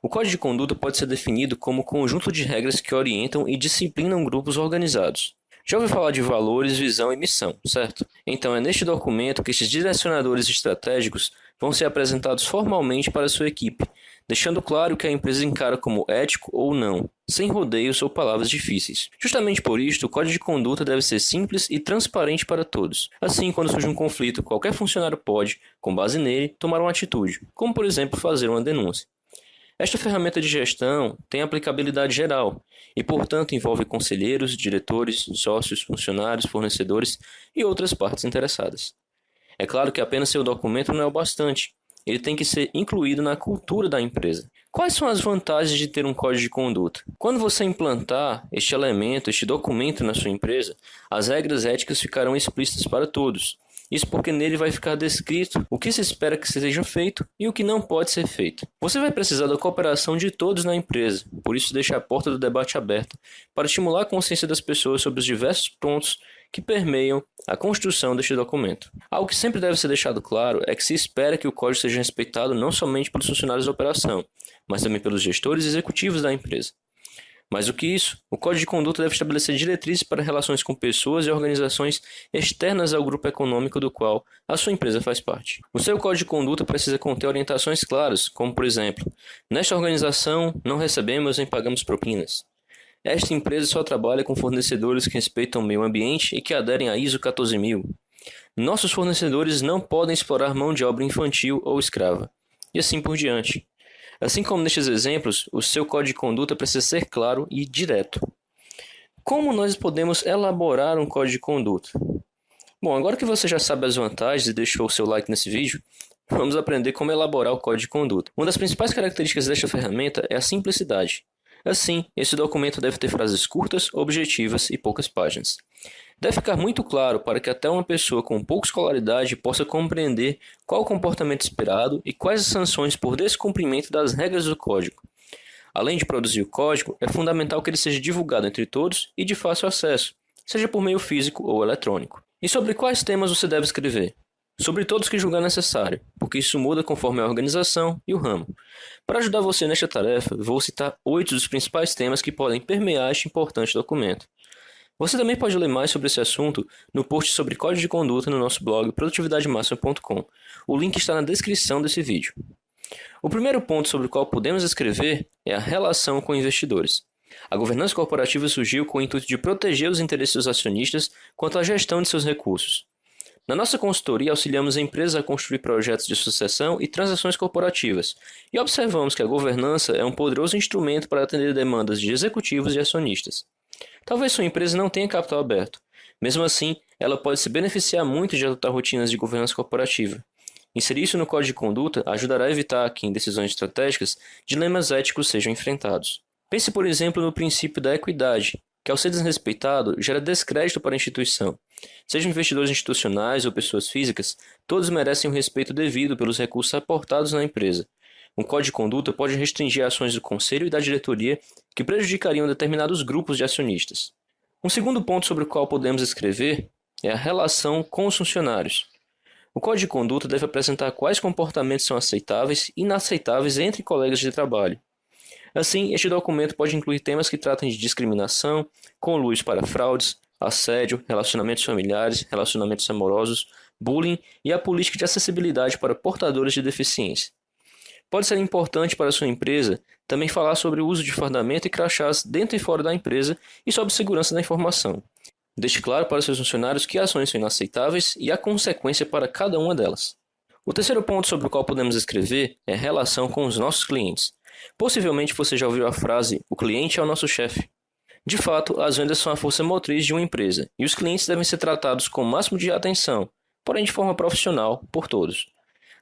O código de conduta pode ser definido como conjunto de regras que orientam e disciplinam grupos organizados. Já ouviu falar de valores, visão e missão, certo? Então é neste documento que estes direcionadores estratégicos vão ser apresentados formalmente para a sua equipe, deixando claro o que a empresa encara como ético ou não, sem rodeios ou palavras difíceis. Justamente por isto, o código de conduta deve ser simples e transparente para todos. Assim, quando surge um conflito, qualquer funcionário pode, com base nele, tomar uma atitude, como por exemplo fazer uma denúncia. Esta ferramenta de gestão tem aplicabilidade geral e, portanto, envolve conselheiros, diretores, sócios, funcionários, fornecedores e outras partes interessadas. É claro que apenas seu documento não é o bastante. Ele tem que ser incluído na cultura da empresa. Quais são as vantagens de ter um código de conduta? Quando você implantar este elemento, este documento na sua empresa, as regras éticas ficarão explícitas para todos. Isso porque nele vai ficar descrito o que se espera que seja feito e o que não pode ser feito. Você vai precisar da cooperação de todos na empresa, por isso deixa a porta do debate aberta para estimular a consciência das pessoas sobre os diversos pontos que permeiam a construção deste documento. Algo que sempre deve ser deixado claro é que se espera que o código seja respeitado não somente pelos funcionários da operação, mas também pelos gestores e executivos da empresa. Mais do que isso, o Código de Conduta deve estabelecer diretrizes para relações com pessoas e organizações externas ao grupo econômico do qual a sua empresa faz parte. O seu Código de Conduta precisa conter orientações claras, como por exemplo, nesta organização não recebemos nem pagamos propinas. Esta empresa só trabalha com fornecedores que respeitam o meio ambiente e que aderem à ISO 14000. Nossos fornecedores não podem explorar mão de obra infantil ou escrava. E assim por diante. Assim como nestes exemplos, o seu código de conduta precisa ser claro e direto. Como nós podemos elaborar um código de conduta? Bom, agora que você já sabe as vantagens e deixou o seu like nesse vídeo, vamos aprender como elaborar o código de conduta. Uma das principais características desta ferramenta é a simplicidade. Assim, esse documento deve ter frases curtas, objetivas e poucas páginas. Deve ficar muito claro para que até uma pessoa com pouca escolaridade possa compreender qual o comportamento esperado e quais as sanções por descumprimento das regras do código. Além de produzir o código, é fundamental que ele seja divulgado entre todos e de fácil acesso, seja por meio físico ou eletrônico. E sobre quais temas você deve escrever? Sobre todos que julgar necessário, porque isso muda conforme a organização e o ramo. Para ajudar você nesta tarefa, vou citar 8 dos principais temas que podem permear este importante documento. Você também pode ler mais sobre esse assunto no post sobre código de conduta no nosso blog produtividademáxima.com. O link está na descrição desse vídeo. O primeiro ponto sobre o qual podemos escrever é a relação com investidores. A governança corporativa surgiu com o intuito de proteger os interesses dos acionistas quanto à gestão de seus recursos. Na nossa consultoria, auxiliamos empresas a construir projetos de sucessão e transações corporativas, e observamos que a governança é um poderoso instrumento para atender demandas de executivos e acionistas. Talvez sua empresa não tenha capital aberto. Mesmo assim, ela pode se beneficiar muito de adotar rotinas de governança corporativa. Inserir isso no código de conduta ajudará a evitar que, em decisões estratégicas, dilemas éticos sejam enfrentados. Pense, por exemplo, no princípio da equidade, que ao ser desrespeitado, gera descrédito para a instituição. Sejam investidores institucionais ou pessoas físicas, todos merecem o respeito devido pelos recursos aportados na empresa. Um código de conduta pode restringir ações do conselho e da diretoria que prejudicariam determinados grupos de acionistas. Um segundo ponto sobre o qual podemos escrever é a relação com os funcionários. O código de conduta deve apresentar quais comportamentos são aceitáveis e inaceitáveis entre colegas de trabalho. Assim, este documento pode incluir temas que tratam de discriminação, conluios para fraudes, assédio, relacionamentos familiares, relacionamentos amorosos, bullying e a política de acessibilidade para portadores de deficiência. Pode ser importante para a sua empresa também falar sobre o uso de fardamento e crachás dentro e fora da empresa e sobre segurança da informação. Deixe claro para seus funcionários que ações são inaceitáveis e a consequência para cada uma delas. O terceiro ponto sobre o qual podemos escrever é a relação com os nossos clientes. Possivelmente você já ouviu a frase, o cliente é o nosso chefe. De fato, as vendas são a força motriz de uma empresa e os clientes devem ser tratados com o máximo de atenção, porém de forma profissional, por todos.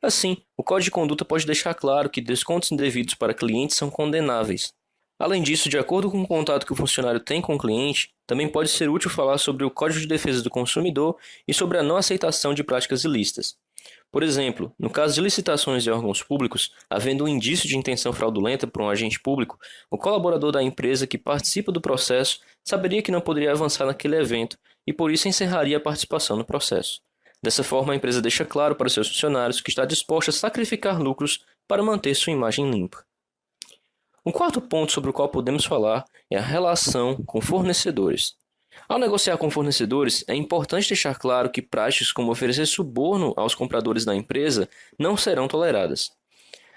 Assim, o código de conduta pode deixar claro que descontos indevidos para clientes são condenáveis. Além disso, de acordo com o contato que o funcionário tem com o cliente, também pode ser útil falar sobre o Código de Defesa do Consumidor e sobre a não aceitação de práticas ilícitas. Por exemplo, no caso de licitações de órgãos públicos, havendo um indício de intenção fraudulenta por um agente público, o colaborador da empresa que participa do processo saberia que não poderia avançar naquele evento e por isso encerraria a participação no processo. Dessa forma, a empresa deixa claro para seus funcionários que está disposta a sacrificar lucros para manter sua imagem limpa. Um quarto ponto sobre o qual podemos falar é a relação com fornecedores. Ao negociar com fornecedores, é importante deixar claro que práticas como oferecer suborno aos compradores da empresa não serão toleradas.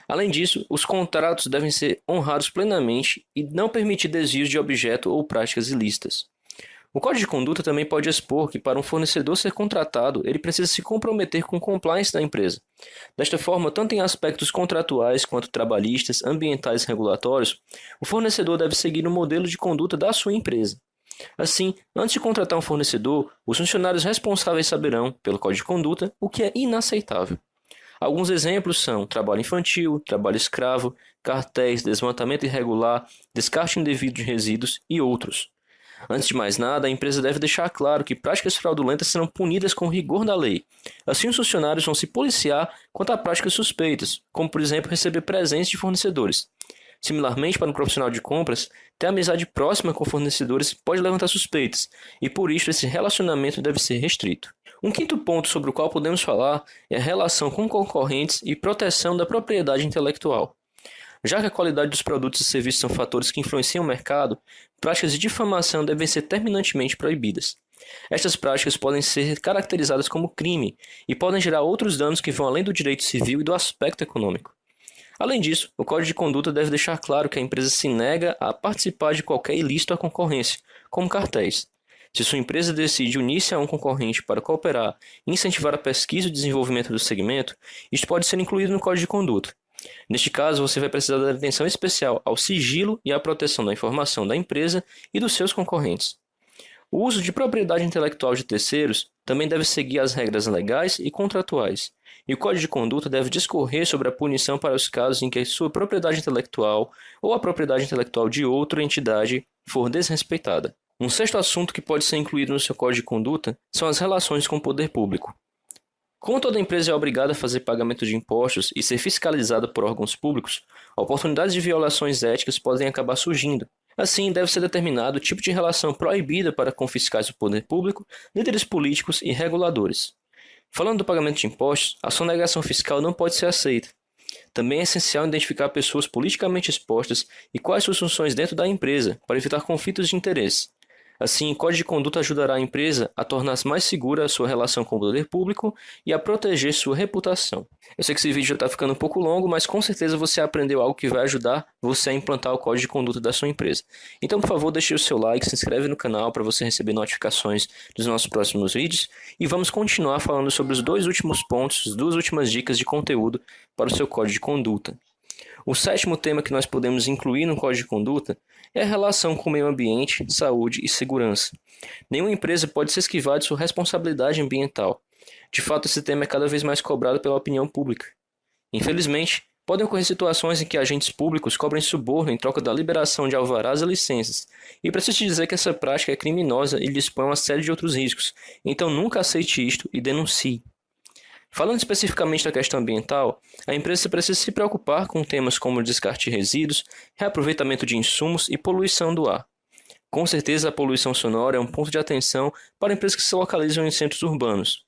Além disso, os contratos devem ser honrados plenamente e não permitir desvios de objeto ou práticas ilícitas. O Código de Conduta também pode expor que para um fornecedor ser contratado, ele precisa se comprometer com o compliance da empresa. Desta forma, tanto em aspectos contratuais quanto trabalhistas, ambientais e regulatórios, o fornecedor deve seguir o modelo de conduta da sua empresa. Assim, antes de contratar um fornecedor, os funcionários responsáveis saberão, pelo Código de Conduta, o que é inaceitável. Alguns exemplos são trabalho infantil, trabalho escravo, cartéis, desmatamento irregular, descarte indevido de resíduos e outros. Antes de mais nada, a empresa deve deixar claro que práticas fraudulentas serão punidas com rigor da lei. Assim, os funcionários vão se policiar quanto a práticas suspeitas, como por exemplo receber presentes de fornecedores. Similarmente, para um profissional de compras, ter amizade próxima com fornecedores pode levantar suspeitas, e por isso esse relacionamento deve ser restrito. Um quinto ponto sobre o qual podemos falar é a relação com concorrentes e proteção da propriedade intelectual. Já que a qualidade dos produtos e serviços são fatores que influenciam o mercado, práticas de difamação devem ser terminantemente proibidas. Estas práticas podem ser caracterizadas como crime e podem gerar outros danos que vão além do direito civil e do aspecto econômico. Além disso, o Código de Conduta deve deixar claro que a empresa se nega a participar de qualquer ilícito à concorrência, como cartéis. Se sua empresa decide unir-se a um concorrente para cooperar e incentivar a pesquisa e o desenvolvimento do segmento, isto pode ser incluído no Código de Conduta. Neste caso, você vai precisar dar atenção especial ao sigilo e à proteção da informação da empresa e dos seus concorrentes. O uso de propriedade intelectual de terceiros também deve seguir as regras legais e contratuais, e o Código de Conduta deve discorrer sobre a punição para os casos em que a sua propriedade intelectual ou a propriedade intelectual de outra entidade for desrespeitada. Um sexto assunto que pode ser incluído no seu Código de Conduta são as relações com o poder público. Como toda empresa é obrigada a fazer pagamento de impostos e ser fiscalizada por órgãos públicos, oportunidades de violações éticas podem acabar surgindo. Assim, deve ser determinado o tipo de relação proibida para com fiscais do poder público, líderes políticos e reguladores. Falando do pagamento de impostos, a sonegação fiscal não pode ser aceita. Também é essencial identificar pessoas politicamente expostas e quais suas funções dentro da empresa, para evitar conflitos de interesse. Assim, o código de conduta ajudará a empresa a tornar mais segura a sua relação com o poder público e a proteger sua reputação. Eu sei que esse vídeo já está ficando um pouco longo, mas com certeza você aprendeu algo que vai ajudar você a implantar o código de conduta da sua empresa. Então, por favor, deixe o seu like, se inscreve no canal para você receber notificações dos nossos próximos vídeos e vamos continuar falando sobre os dois últimos pontos, as duas últimas dicas de conteúdo para o seu código de conduta. O sétimo tema que nós podemos incluir no código de conduta é a relação com o meio ambiente, saúde e segurança. Nenhuma empresa pode se esquivar de sua responsabilidade ambiental. De fato, esse tema é cada vez mais cobrado pela opinião pública. Infelizmente, podem ocorrer situações em que agentes públicos cobrem suborno em troca da liberação de alvarás e licenças. E preciso te dizer que essa prática é criminosa e lhe expõe a uma série de outros riscos. Então nunca aceite isto e denuncie. Falando especificamente da questão ambiental, a empresa precisa se preocupar com temas como descarte de resíduos, reaproveitamento de insumos e poluição do ar. Com certeza, a poluição sonora é um ponto de atenção para empresas que se localizam em centros urbanos.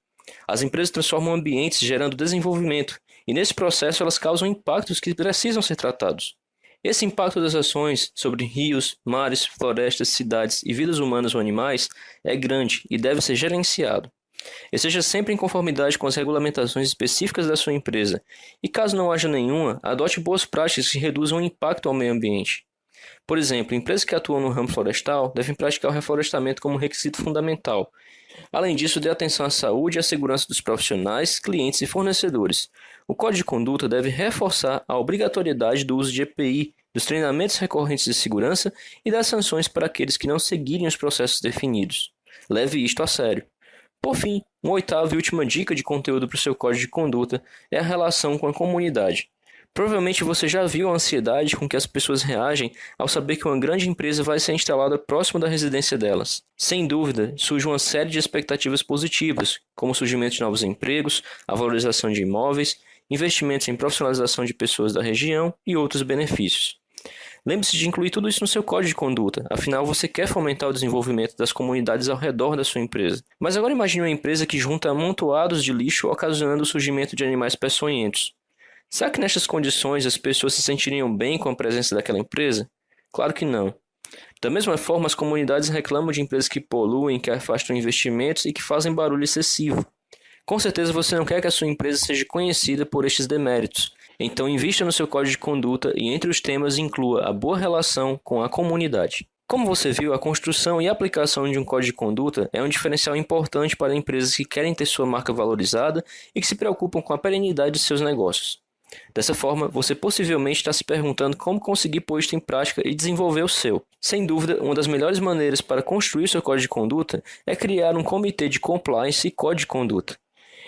As empresas transformam ambientes gerando desenvolvimento, e nesse processo elas causam impactos que precisam ser tratados. Esse impacto das ações sobre rios, mares, florestas, cidades e vidas humanas ou animais é grande e deve ser gerenciado. Esteja sempre em conformidade com as regulamentações específicas da sua empresa e, caso não haja nenhuma, adote boas práticas que reduzam o impacto ao meio ambiente. Por exemplo, empresas que atuam no ramo florestal devem praticar o reflorestamento como requisito fundamental. Além disso, dê atenção à saúde e à segurança dos profissionais, clientes e fornecedores. O Código de Conduta deve reforçar a obrigatoriedade do uso de EPI, dos treinamentos recorrentes de segurança e das sanções para aqueles que não seguirem os processos definidos. Leve isto a sério. Por fim, uma oitava e última dica de conteúdo para o seu código de conduta é a relação com a comunidade. Provavelmente você já viu a ansiedade com que as pessoas reagem ao saber que uma grande empresa vai ser instalada próximo da residência delas. Sem dúvida, surge uma série de expectativas positivas, como o surgimento de novos empregos, a valorização de imóveis, investimentos em profissionalização de pessoas da região e outros benefícios. Lembre-se de incluir tudo isso no seu código de conduta, afinal você quer fomentar o desenvolvimento das comunidades ao redor da sua empresa. Mas agora imagine uma empresa que junta amontoados de lixo ocasionando o surgimento de animais peçonhentos. Será que nestas condições as pessoas se sentiriam bem com a presença daquela empresa? Claro que não. Da mesma forma, as comunidades reclamam de empresas que poluem, que afastam investimentos e que fazem barulho excessivo. Com certeza você não quer que a sua empresa seja conhecida por estes deméritos. Então invista no seu código de conduta e entre os temas inclua a boa relação com a comunidade. Como você viu, a construção e aplicação de um código de conduta é um diferencial importante para empresas que querem ter sua marca valorizada e que se preocupam com a perenidade de seus negócios. Dessa forma, você possivelmente está se perguntando como conseguir pôr isto em prática e desenvolver o seu. Sem dúvida, uma das melhores maneiras para construir seu código de conduta é criar um comitê de compliance e código de conduta.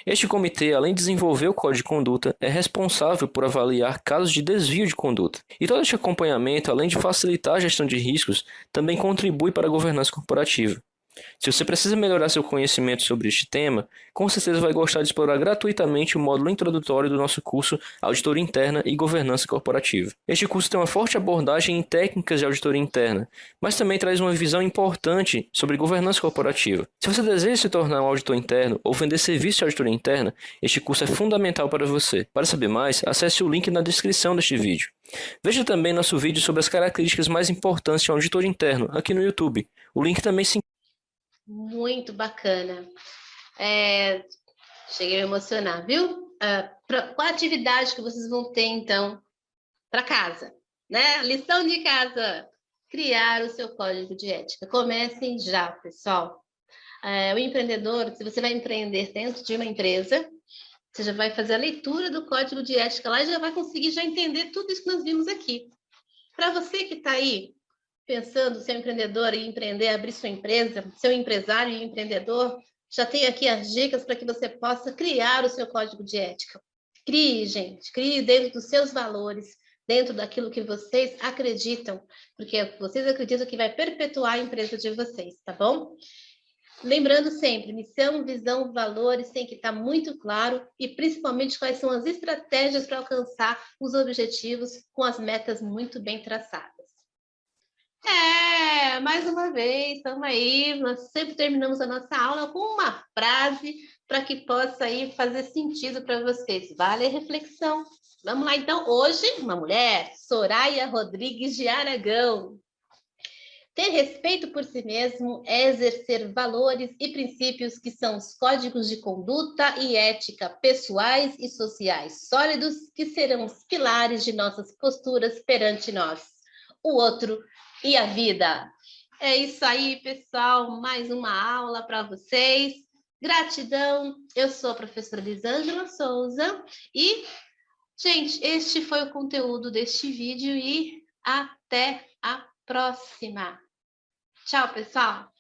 Este comitê, além de desenvolver o código de conduta, é responsável por avaliar casos de desvio de conduta. E todo este acompanhamento, além de facilitar a gestão de riscos, também contribui para a governança corporativa. Se você precisa melhorar seu conhecimento sobre este tema, com certeza vai gostar de explorar gratuitamente o módulo introdutório do nosso curso Auditoria Interna e Governança Corporativa. Este curso tem uma forte abordagem em técnicas de auditoria interna, mas também traz uma visão importante sobre governança corporativa. Se você deseja se tornar um auditor interno ou vender serviço de auditoria interna, este curso é fundamental para você. Para saber mais, acesse o link na descrição deste vídeo. Veja também nosso vídeo sobre as características mais importantes de um auditor interno aqui no YouTube. O link também se Muito bacana. Cheguei a emocionar, viu? Qual a atividade que vocês vão ter, então, para casa? Né? Lição de casa. Criar o seu código de ética. Comecem já, pessoal. O empreendedor, se você vai empreender dentro de uma empresa, você já vai fazer a leitura do código de ética lá e já vai conseguir já entender tudo isso que nós vimos aqui. Para você que está aí, pensando ser um empreendedor e empreender, abrir sua empresa, ser um empresário e empreendedor, já tem aqui as dicas para que você possa criar o seu código de ética. Crie, gente, crie dentro dos seus valores, dentro daquilo que vocês acreditam, porque vocês acreditam que vai perpetuar a empresa de vocês, tá bom? Lembrando sempre, missão, visão, valores tem que estar muito claro e principalmente quais são as estratégias para alcançar os objetivos com as metas muito bem traçadas. Mais uma vez, estamos aí, nós sempre terminamos a nossa aula com uma frase para que possa aí fazer sentido para vocês. Vale a reflexão. Vamos lá, então. Hoje, uma mulher, Soraya Rodrigues de Aragão. Ter respeito por si mesmo é exercer valores e princípios que são os códigos de conduta e ética pessoais e sociais sólidos que serão os pilares de nossas posturas perante nós, o outro e a vida. É isso aí, pessoal. Mais uma aula para vocês. Gratidão. Eu sou a professora Lisângela Souza e, gente, este foi o conteúdo deste vídeo e até a próxima. Tchau, pessoal!